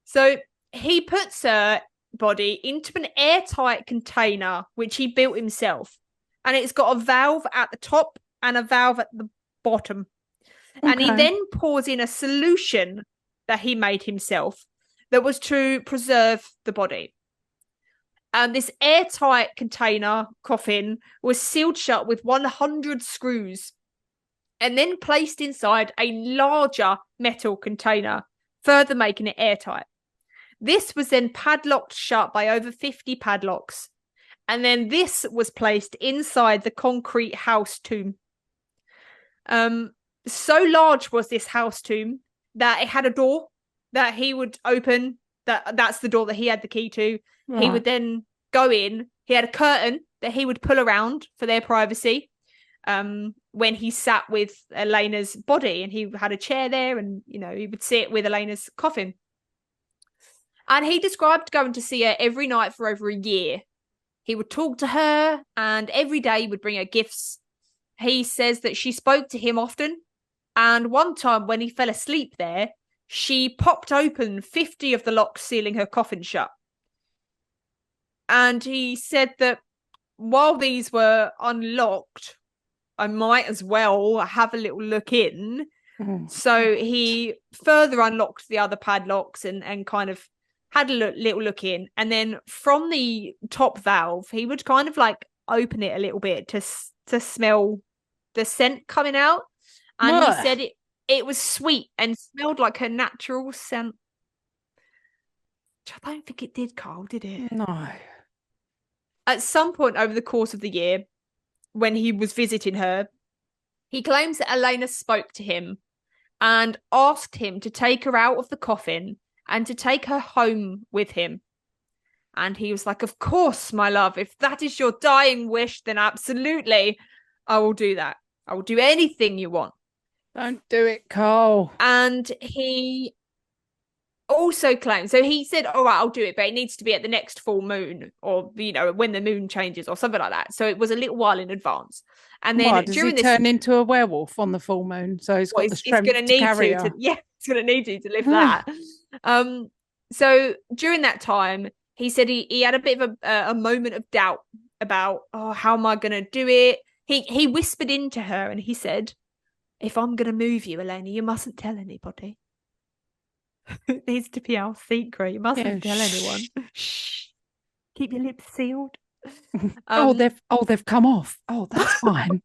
So he puts her body into an airtight container, which he built himself. And it's got a valve at the top and a valve at the bottom. Okay. And he then pours in a solution that he made himself that was to preserve the body. And this airtight container coffin was sealed shut with 100 screws and then placed inside a larger metal container, further making it airtight. This was then padlocked shut by over 50 padlocks. And then this was placed inside the concrete house tomb. So large was this house tomb that it had a door that he would open. That's the door that he had the key to. Right. He would then go in. He had a curtain that he would pull around for their privacy. When he sat with Elena's body, and he had a chair there, and he would sit with Elena's coffin. And he described going to see her every night for over a year. He would talk to her, and every day would bring her gifts. He says that she spoke to him often, and one time when he fell asleep there, she popped open 50 of the locks sealing her coffin shut. And he said that while these were unlocked, I might as well have a little look in. So he further unlocked the other padlocks and kind of had a little look in. And then from the top valve, he would kind of like open it a little bit to smell the scent coming out. And he said it was sweet and smelled like her natural scent. Which I don't think it did, Carl, did it? No. At some point over the course of the year, when he was visiting her, he claims that Elena spoke to him and asked him to take her out of the coffin and to take her home with him. And he was like, of course, my love, if that is your dying wish, then absolutely, I will do that. I will do anything you want. Don't do it, Carl. And he also claimed, so he said, all right, I'll do it, but it needs to be at the next full moon, or when the moon changes or something like that. So it was a little while in advance. And then does he turn into a werewolf on the full moon? So he's got the strength to carry her. Yeah, he's going to need you to live that. So during that time, he said he had a bit of a moment of doubt about, how am I going to do it? He whispered into her and he said, if I'm going to move you, Elena, you mustn't tell anybody. It needs to be our secret. You mustn't tell anyone. Shh. Keep your lips sealed. They've come off. Oh, that's fine.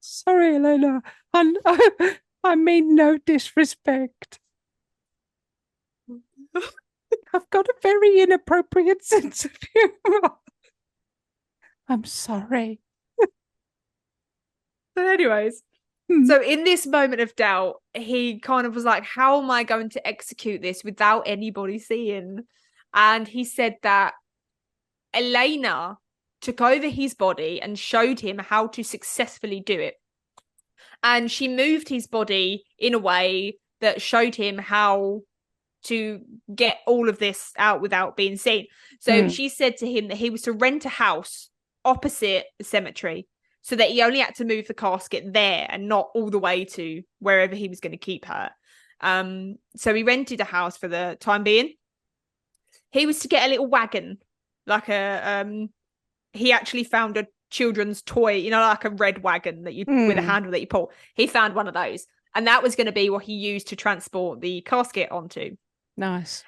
Sorry, Elena. I mean no disrespect. I've got a very inappropriate sense of humour. I'm sorry. But anyways, so in this moment of doubt, he kind of was like, how am I going to execute this without anybody seeing? And he said that Elena took over his body and showed him how to successfully do it. And she moved his body in a way that showed him how to get all of this out without being seen. So she said to him that he was to rent a house opposite the cemetery so that he only had to move the casket there and not all the way to wherever he was going to keep her. So he rented a house for the time being. He was to get a little wagon, like he actually found a children's toy, like a red wagon that you with a handle that you pull. He found one of those, and that was going to be what he used to transport the casket onto. Nice.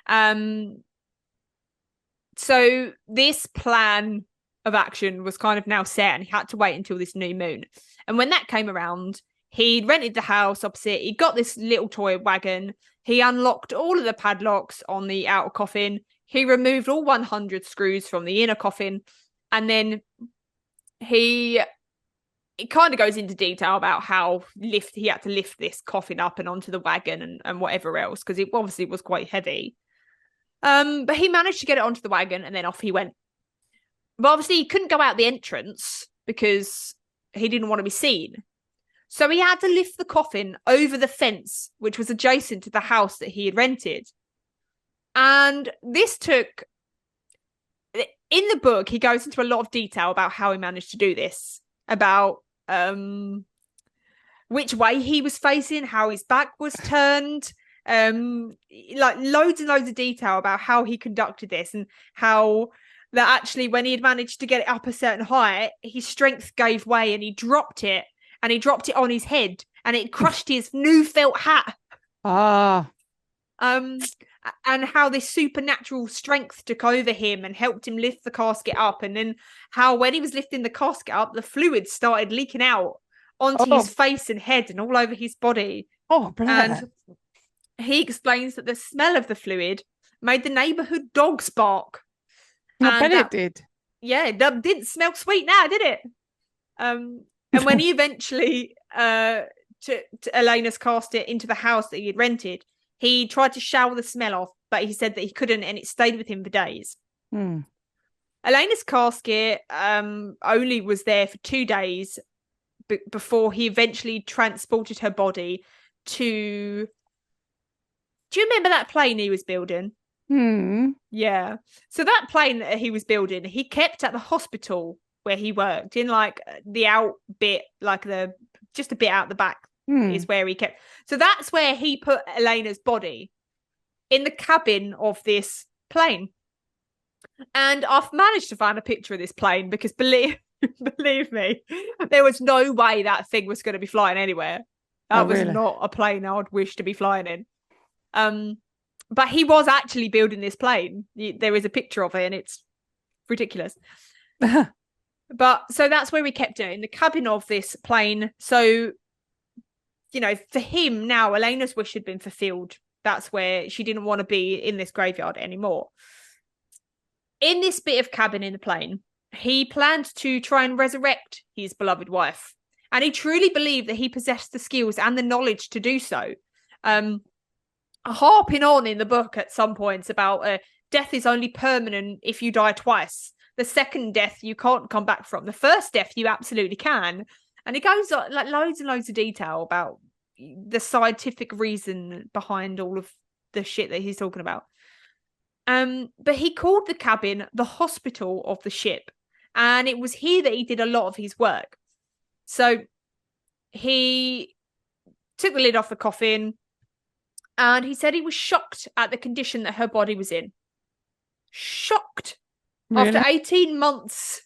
So this plan of action was kind of now set, and he had to wait until this new moon. And when that came around, he'd rented the house opposite. He got this little toy wagon. He unlocked all of the padlocks on the outer coffin. He removed all 100 screws from the inner coffin. And then it kind of goes into detail about how he had to lift this coffin up and onto the wagon and whatever else, because it obviously was quite heavy. But he managed to get it onto the wagon, and then off he went. But obviously he couldn't go out the entrance because he didn't want to be seen. So he had to lift the coffin over the fence, which was adjacent to the house that he had rented. And this took... In the book, he goes into a lot of detail about how he managed to do this, about which way he was facing, how his back was turned, like loads and loads of detail about how he conducted this, and how that actually when he had managed to get it up a certain height, his strength gave way and he dropped it on his head, and it crushed his new felt hat. And how this supernatural strength took over him and helped him lift the casket up. And then how when he was lifting the casket up, the fluid started leaking out onto his face and head and all over his body. And he explains that the smell of the fluid made the neighborhood dogs bark. I bet it did. Yeah, that didn't smell sweet now, did it? And when he eventually took Elena's casket into the house that he had rented, he tried to shower the smell off, but he said that he couldn't, and it stayed with him for days. Elena's casket only was there for 2 days before he eventually transported her body to... Do you remember that plane he was building? Yeah. So that plane that he was building, he kept at the hospital where he worked, in like the out bit, like just a bit out the back. Is where he kept. So that's where he put Elena's body, in the cabin of this plane. And I've managed to find a picture of this plane because believe me, there was no way that thing was going to be flying anywhere. That was not a plane I would wish to be flying in. But he was actually building this plane. There is a picture of it, and it's ridiculous. But so that's where we kept it, in the cabin of this plane. So, for him now, Elena's wish had been fulfilled. That's where she didn't want to be in this graveyard anymore. In this bit of cabin in the plane, he planned to try and resurrect his beloved wife. And he truly believed that he possessed the skills and the knowledge to do so. Harping on in the book at some points about death is only permanent if you die twice. The second death you can't come back from. The first death you absolutely can. And it goes on like loads and loads of detail about the scientific reason behind all of the shit that he's talking about. But he called the cabin the hospital of the ship. And it was here that he did a lot of his work. So he took the lid off the coffin, and he said he was shocked at the condition that her body was in. Shocked. Really? After 18 months.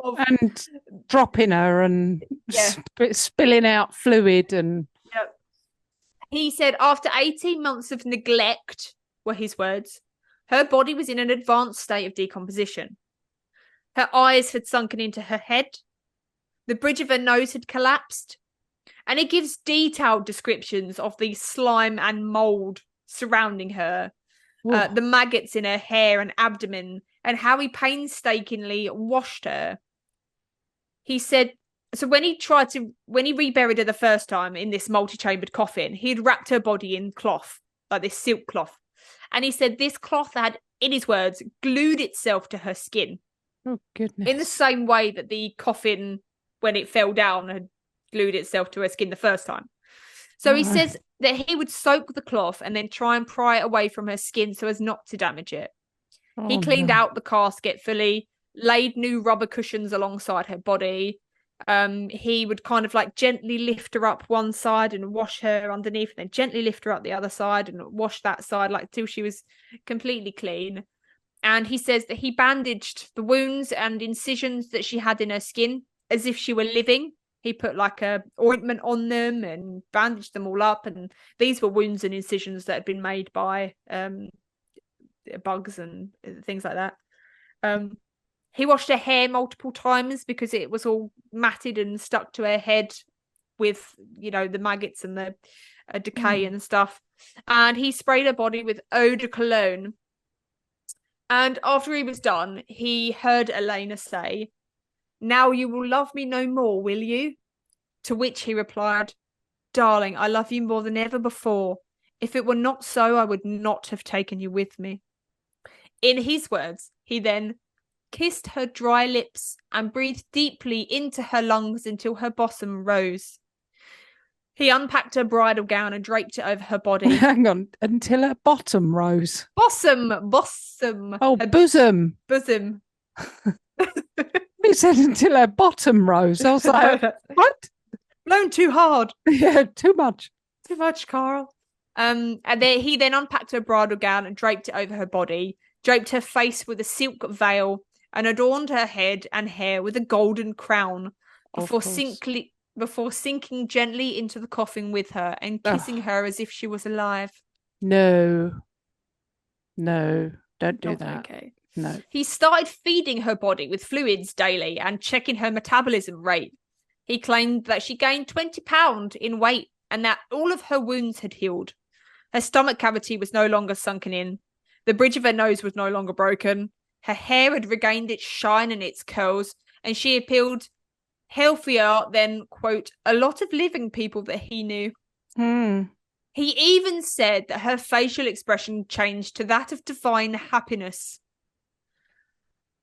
And dropping her and spilling out fluid and... Yep. He said after 18 months of neglect, were his words, her body was in an advanced state of decomposition. Her eyes had sunken into her head. The bridge of her nose had collapsed. And it gives detailed descriptions of the slime and mould surrounding her. the maggots in her hair and abdomen, and how he painstakingly washed her. He said, so when he reburied her the first time in this multi-chambered coffin, he'd wrapped her body in cloth, like this silk cloth. And he said this cloth had, in his words, glued itself to her skin. Oh, goodness. In the same way that the coffin, when it fell down, had glued itself to her skin the first time. So he says that he would soak the cloth and then try and pry it away from her skin so as not to damage it. He cleaned out the casket fully, laid new rubber cushions alongside her body. He would kind of like gently lift her up one side and wash her underneath, and then gently lift her up the other side and wash that side, like till she was completely clean. And he says that he bandaged the wounds and incisions that she had in her skin as if she were living. He put like a ointment on them and bandaged them all up. And these were wounds and incisions that had been made by bugs and things like that. He washed her hair multiple times because it was all matted and stuck to her head with, you know, the maggots and the decay and stuff. And he sprayed her body with eau de cologne. And after he was done, he heard Elena say, "Now you will love me no more, will you?" To which he replied, "Darling, I love you more than ever before. If it were not so, I would not have taken you with me." In his words, he then kissed her dry lips and breathed deeply into her lungs until her bosom rose. He unpacked her bridal gown and draped it over her body. Hang on, until her bottom rose. Bosom. Oh, her bosom. Bosom. He said until her bottom rose. I was like, what? Blown too hard. Yeah, too much. Too much, Carl. And then he unpacked her bridal gown and draped it over her body, draped her face with a silk veil, and adorned her head and hair with a golden crown before sinking gently into the coffin with her and kissing her as if she was alive. No, don't do that. Okay. No. He started feeding her body with fluids daily and checking her metabolism rate. He claimed that she gained 20 pounds in weight and that all of her wounds had healed. Her stomach cavity was no longer sunken in. The bridge of her nose was no longer broken. Her hair had regained its shine and its curls, and she appeared healthier than, quote, a lot of living people that he knew. He even said that her facial expression changed to that of divine happiness.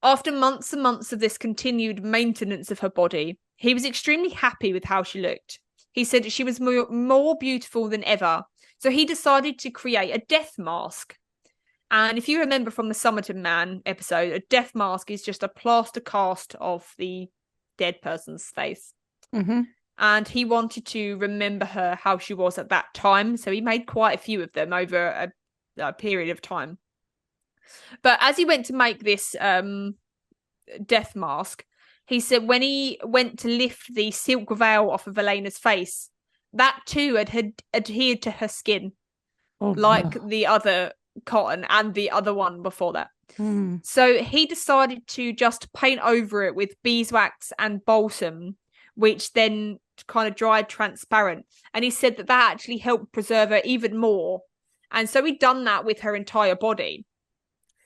After months and months of this continued maintenance of her body, he was extremely happy with how she looked. He said that she was more beautiful than ever, so he decided to create a death mask. And if you remember from the Somerton Man episode, a death mask is just a plaster cast of the dead person's face. And he wanted to remember her how she was at that time, so he made quite a few of them over a period of time. But as he went to make this death mask, he said when he went to lift the silk veil off of Elena's face, that too had adhered to her skin, the other cotton and the other one before that. So he decided to just paint over it with beeswax and balsam, which then kind of dried transparent. And he said that actually helped preserve her even more. And so he'd done that with her entire body.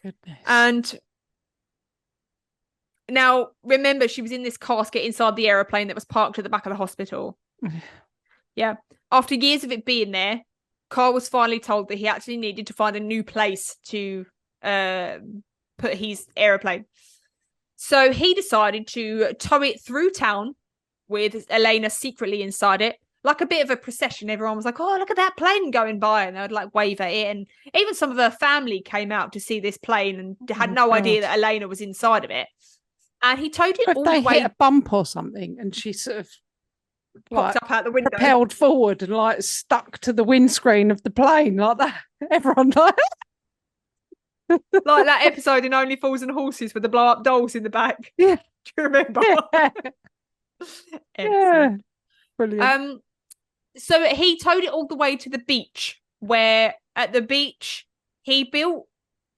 Goodness. And now, remember, she was in this casket inside the aeroplane that was parked at the back of the hospital. Yeah. After years of it being there, Carl was finally told that he actually needed to find a new place to put his aeroplane. So he decided to tow it through town with Elena secretly inside it, like a bit of a procession. Everyone was like, "Oh, look at that plane going by," and they would like wave at it. And even some of her family came out to see this plane and had no idea that Elena was inside of it. And he towed it all the way. Hit a bump or something, and she sort of popped up out the window, propelled forward, and like stuck to the windscreen of the plane like that. Everyone like like that episode in Only Fools and Horses with the blow up dolls in the back. Yeah, do you remember? Yeah, brilliant. So he towed it all the way to the beach, where at the beach he built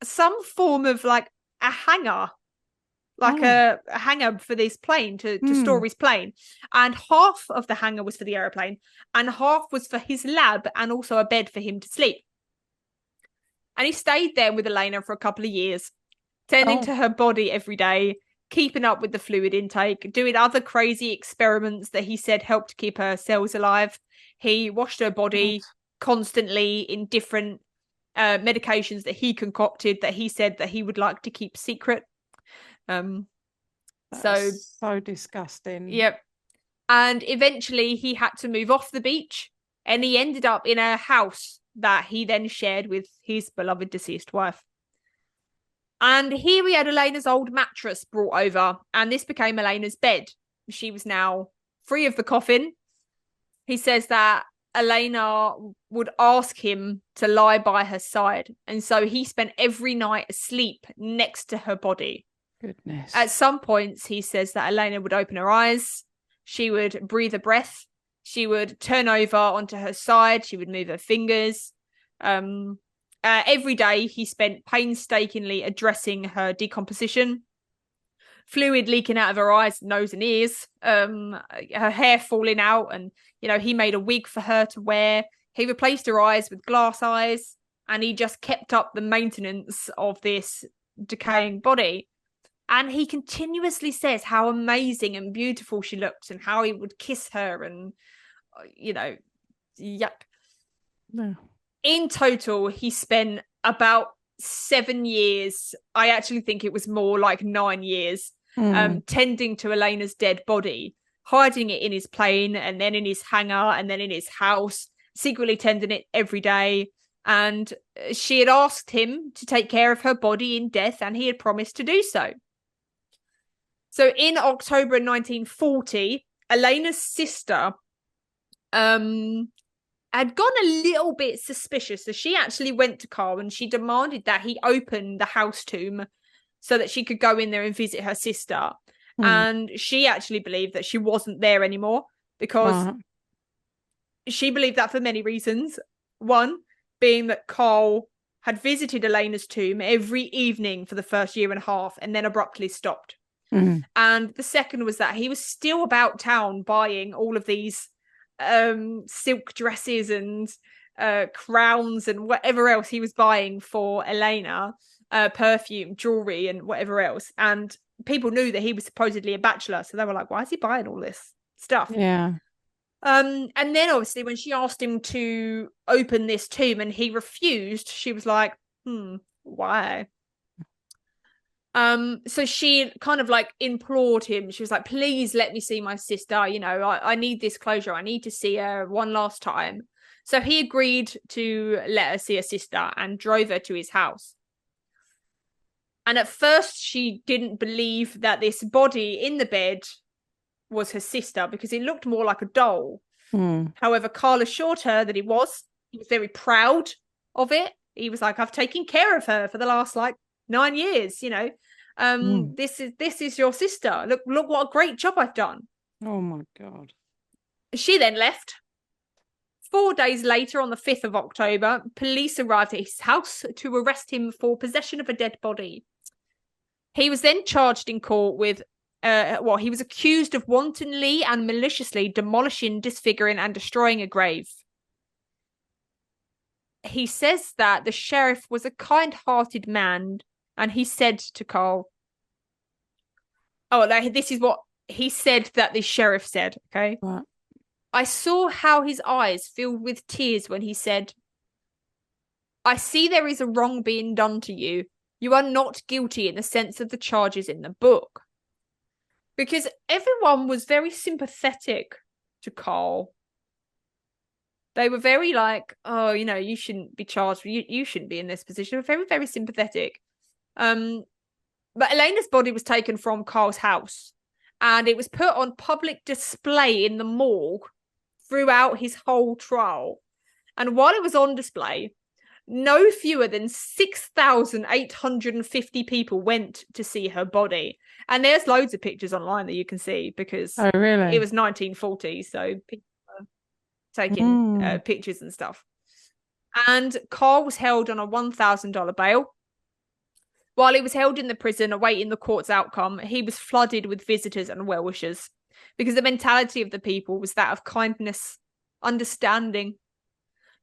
some form of like a hangar. Like a hangar for this plane to store his plane. And half of the hangar was for the aeroplane and half was for his lab and also a bed for him to sleep. And he stayed there with Elena for a couple of years, tending to her body every day, keeping up with the fluid intake, doing other crazy experiments that he said helped keep her cells alive. He washed her body constantly in different medications that he concocted that he said that he would like to keep secret. So disgusting. Yep. And eventually he had to move off the beach, and he ended up in a house that he then shared with his beloved deceased wife. And here we had Elena's old mattress brought over, and this became Elena's bed. She was now free of the coffin. He says that Elena would ask him to lie by her side, and so he spent every night asleep next to her body. Goodness. At some points, he says that Elena would open her eyes, she would breathe a breath, she would turn over onto her side, she would move her fingers. Every day, he spent painstakingly addressing her decomposition, fluid leaking out of her eyes, nose and ears, her hair falling out, and, you know, he made a wig for her to wear. He replaced her eyes with glass eyes, and he just kept up the maintenance of this decaying body. And he continuously says how amazing and beautiful she looks and how he would kiss her and, you know, yuck. No. In total, he spent about 7 years. I actually think it was more like 9 years, tending to Elena's dead body, hiding it in his plane and then in his hangar and then in his house, secretly tending it every day. And she had asked him to take care of her body in death, and he had promised to do so. So in October 1940, Elena's sister had gone a little bit suspicious. So she actually went to Carl and she demanded that he open the house tomb so that she could go in there and visit her sister. And she actually believed that she wasn't there anymore because she believed that for many reasons. One being that Carl had visited Elena's tomb every evening for the first year and a half and then abruptly stopped. And the second was that he was still about town buying all of these silk dresses and crowns and whatever else he was buying for Elena, perfume, jewelry and whatever else. And people knew that he was supposedly a bachelor, so they were like, why is he buying all this stuff? Yeah. And then obviously when she asked him to open this tomb and he refused, she was like, why? So she kind of like implored him. She was like, please let me see my sister. You know, I need this closure. I need to see her one last time. So he agreed to let her see her sister and drove her to his house. And at first she didn't believe that this body in the bed was her sister because it looked more like a doll. However, Carl assured her that he was very proud of it. He was like, I've taken care of her for the last 9 years, you know. This is your sister. Look what a great job I've done. Oh my God. She then left. 4 days later, on the 5th of October, police arrived at his house to arrest him for possession of a dead body. He was then charged in court with he was accused of wantonly and maliciously demolishing, disfiguring and destroying a grave. He says that the sheriff was a kind-hearted man. And he said to Carl, this is what he said that the sheriff said, okay? What? I saw how his eyes filled with tears when he said, I see there is a wrong being done to you. You are not guilty in the sense of the charges in the book. Because everyone was very sympathetic to Carl. They were very like, oh, you know, you shouldn't be charged. You shouldn't be in this position. They were very, very sympathetic. But Elena's body was taken from Carl's house and it was put on public display in the morgue throughout his whole trial. And while it was on display, no fewer than 6,850 people went to see her body. And there's loads of pictures online that you can see because it was 1940, so people were taking pictures and stuff. And Carl was held on a $1,000 bail. While he was held in the prison awaiting the court's outcome, he was flooded with visitors and well-wishers because the mentality of the people was that of kindness, understanding.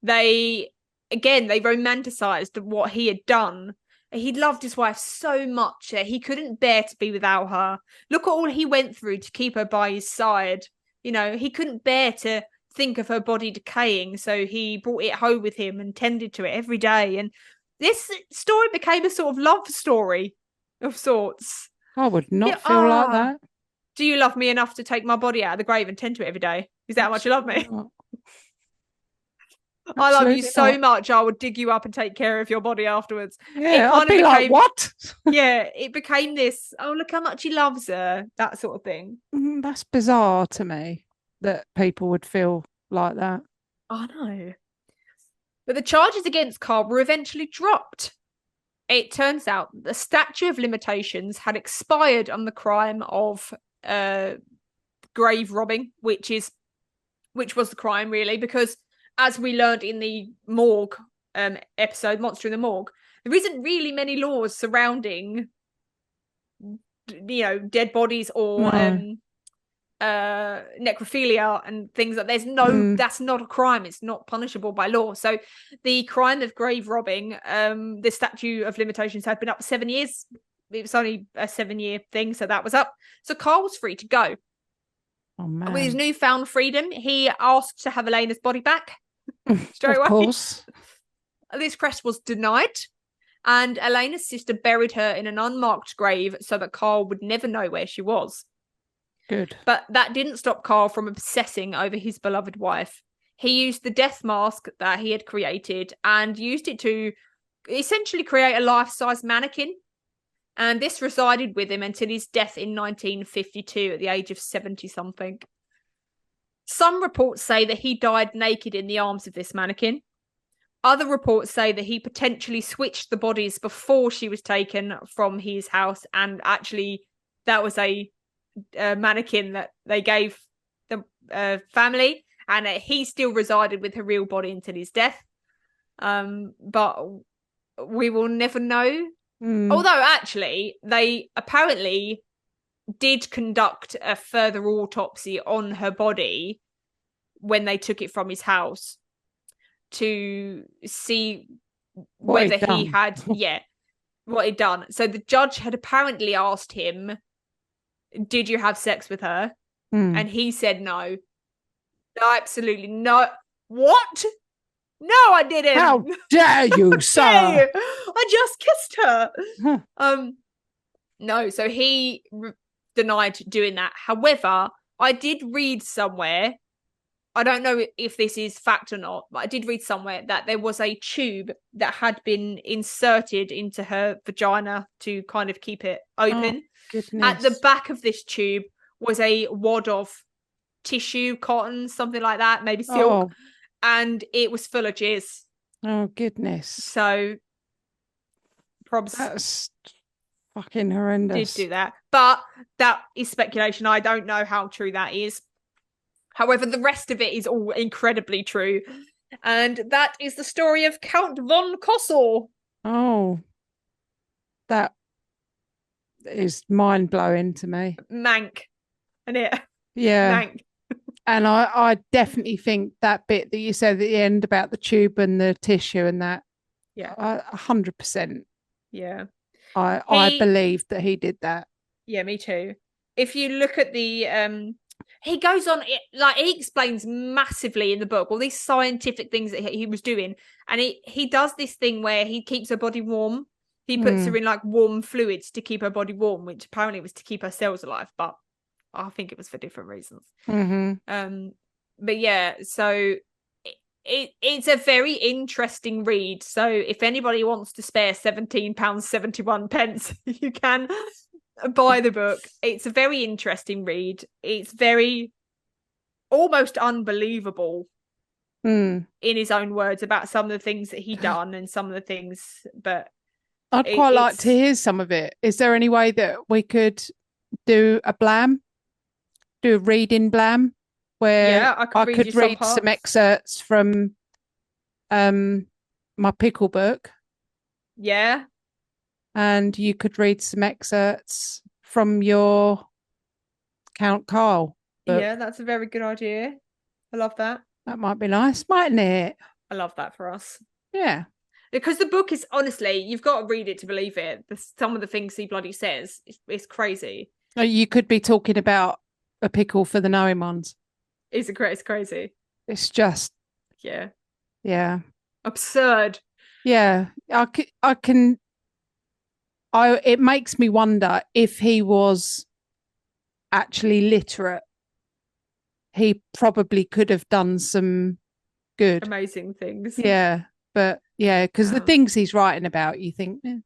They again, they romanticized what he had done. He loved his wife so much that he couldn't bear to be without her. Look at all he went through to keep her by his side. You know, he couldn't bear to think of her body decaying, so he brought it home with him and tended to it every day. And this story became a sort of love story of sorts. I would not feel like that. Do you love me enough to take my body out of the grave and tend to it every day? Is that how much you love me? I love you so much, I would dig you up and take care of your body afterwards. Yeah, I'd be like, what? Yeah, it became this, oh, look how much he loves her, that sort of thing. That's bizarre to me that people would feel like that. I know. But the charges against Carl were eventually dropped. It turns out the statute of limitations had expired on the crime of grave robbing, which was the crime, really, because as we learned in the morgue episode, Monster in the Morgue, there isn't really many laws surrounding, you know, dead bodies or necrophilia and things like that's not a crime. It's not punishable by law. So the crime of grave robbing, the statute of limitations had been up for 7 years. It was only a 7-year thing, so that was up. So Carl was free to go. Oh, man. With his newfound freedom, he asked to have Elena's body back. Straight away. Of course. This request was denied, and Elena's sister buried her in an unmarked grave so that Carl would never know where she was. Good. But that didn't stop Carl from obsessing over his beloved wife. He used the death mask that he had created and used it to essentially create a life-size mannequin. And this resided with him until his death in 1952 at the age of 70-something. Some reports say that he died naked in the arms of this mannequin. Other reports say that he potentially switched the bodies before she was taken from his house, and actually that was a mannequin that they gave the family, and he still resided with her real body until his death. But we will never know. Although actually they apparently did conduct a further autopsy on her body when they took it from his house to see whether he had what he'd done. So the judge had apparently asked him, did you have sex with her? And he said no. Absolutely no. What? No, I didn't. How dare you, sir? I just kissed her. No, so he denied doing that. However, I did read somewhere, I don't know if this is fact or not, but I did read somewhere that there was a tube that had been inserted into her vagina to kind of keep it open. Goodness. At the back of this tube was a wad of tissue, cotton, something like that, maybe silk, and it was full of jizz. Oh, goodness. So, probs. That's fucking horrendous. Did do that. But that is speculation. I don't know how true that is. However, the rest of it is all incredibly true. And that is the story of Count von Cosel. Oh, that is mind-blowing to me. Mank, isn't it? Yeah. Mank. And I definitely think that bit that you said at the end about the tube and the tissue and that, 100%. Yeah. I believe that he did that. Yeah, me too. If you look at the he goes on, he explains massively in the book all these scientific things that he was doing, and he does this thing where he keeps her body warm. He puts her in like warm fluids to keep her body warm, which apparently was to keep her cells alive, but I think it was for different reasons. But yeah, so it's a very interesting read. So if anybody wants to spare £17.71, you can buy the book. It's a very interesting read. It's very almost unbelievable in his own words about some of the things that he done and some of the things, but I'd quite like to hear some of it. Is there any way that we could do a reading blam where I could read some excerpts from my pickle book? Yeah. And you could read some excerpts from your Count Carl book. Yeah, that's a very good idea. I love that. That might be nice, mightn't it? I love that for us. Yeah. Because the book is, honestly, you've got to read it to believe it. Some of the things he bloody says, it's crazy. You could be talking about a pickle for the knowing ones. It's crazy. It's just, Yeah. yeah. Absurd. Yeah. It makes me wonder if he was actually literate. He probably could have done some good. Amazing things. Yeah. But yeah, because the things he's writing about, you think, eh.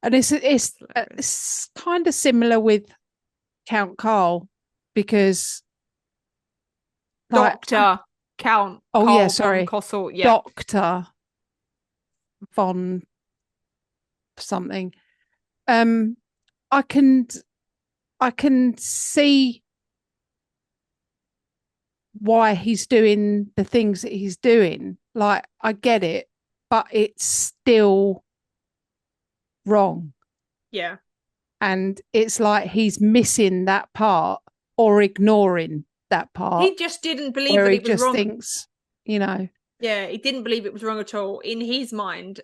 And it's kind of similar with Count Carl, because Dr. Count Carl von Cosel. Yeah. Dr. von something. I can see why he's doing the things that he's doing. Like, I get it, but it's still wrong. Yeah. And it's like he's missing that part or ignoring that part. He just didn't believe that it was wrong. Thinks, Yeah, he didn't believe it was wrong at all. In his mind,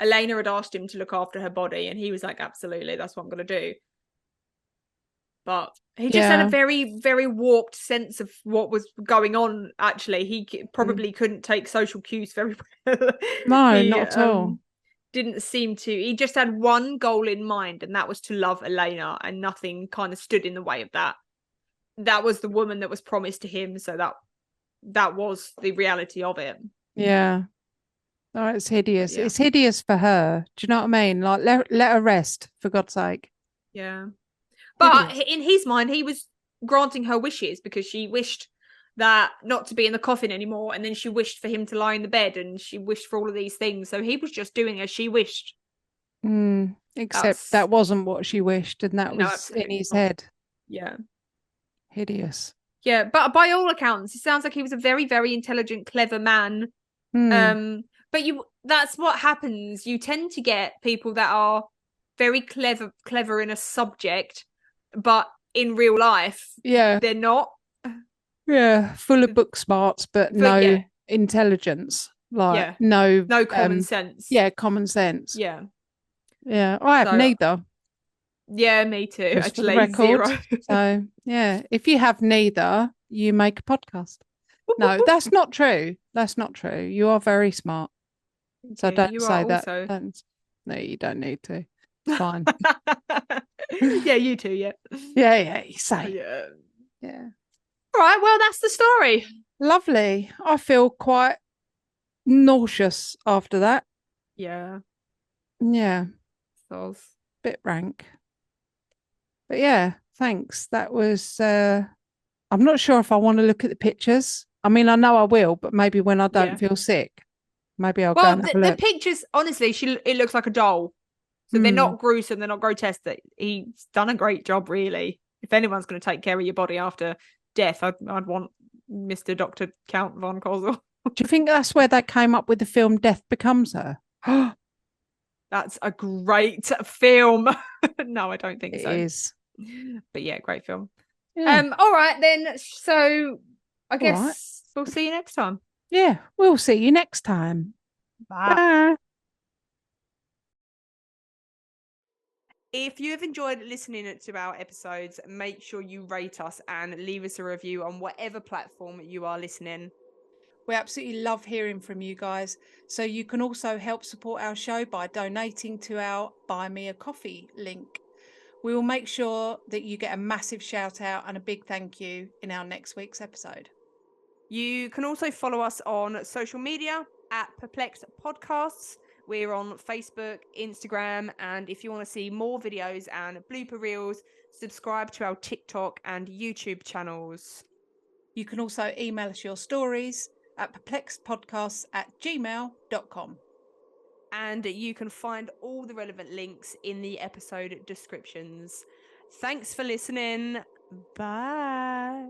Elena had asked him to look after her body, and he was like, absolutely, that's what I'm going to do. But he just had a very, very warped sense of what was going on, actually. He probably couldn't take social cues very well. No, not at all. Didn't seem to. He just had one goal in mind, and that was to love Elena, and nothing kind of stood in the way of that. That was the woman that was promised to him, so that was the reality of it. Yeah. Oh, it's hideous. Yeah. It's hideous for her. Do you know what I mean? Like, let her rest, for God's sake. Yeah. But in his mind, he was granting her wishes, because she wished that not to be in the coffin anymore, and then she wished for him to lie in the bed, and she wished for all of these things. So he was just doing as she wished. Except that wasn't what she wished, and that was in his head. Yeah. Hideous. Yeah, but by all accounts, it sounds like he was a very, very intelligent, clever man. But that's what happens. You tend to get people that are very clever in a subject, but in real life, they're not. Yeah, full of book smarts, but no intelligence. Like, no common sense. Yeah, common sense. Yeah. Yeah, I have neither. Yeah, me too. Just actually, for the record. Zero. So yeah, if you have neither, you make a podcast. No, that's not true. That's not true. You are very smart. So don't say that. No, you don't need to. It's fine. Yeah, you too. Yeah. Yeah. You say. Yeah. All right. Well, that's the story. Lovely. I feel quite nauseous after that. Yeah. Yeah. So bit rank. But yeah, thanks. That was. I'm not sure if I want to look at the pictures. I mean, I know I will, but maybe when I don't feel sick, maybe I'll go and have a look. The pictures, honestly, it looks like a doll. So they're not gruesome, they're not grotesque. He's done a great job, really. If anyone's going to take care of your body after death, I'd want Mr. Dr. Count von Cosel. Do you think that's where they came up with the film Death Becomes Her? That's a great film. No, I don't think so. It is. But yeah, great film. Yeah. All right then. So I guess we'll see you next time. Yeah, we'll see you next time. Bye. Bye. If you have enjoyed listening to our episodes, make sure you rate us and leave us a review on whatever platform you are listening. We absolutely love hearing from you guys. So you can also help support our show by donating to our Buy Me a Coffee link. We will make sure that you get a massive shout out and a big thank you in our next week's episode. You can also follow us on social media at Perplexed Podcasts. We're on Facebook, Instagram, and if you want to see more videos and blooper reels, subscribe to our TikTok and YouTube channels. You can also email us your stories at perplexedpodcasts@gmail.com. And you can find all the relevant links in the episode descriptions. Thanks for listening. Bye.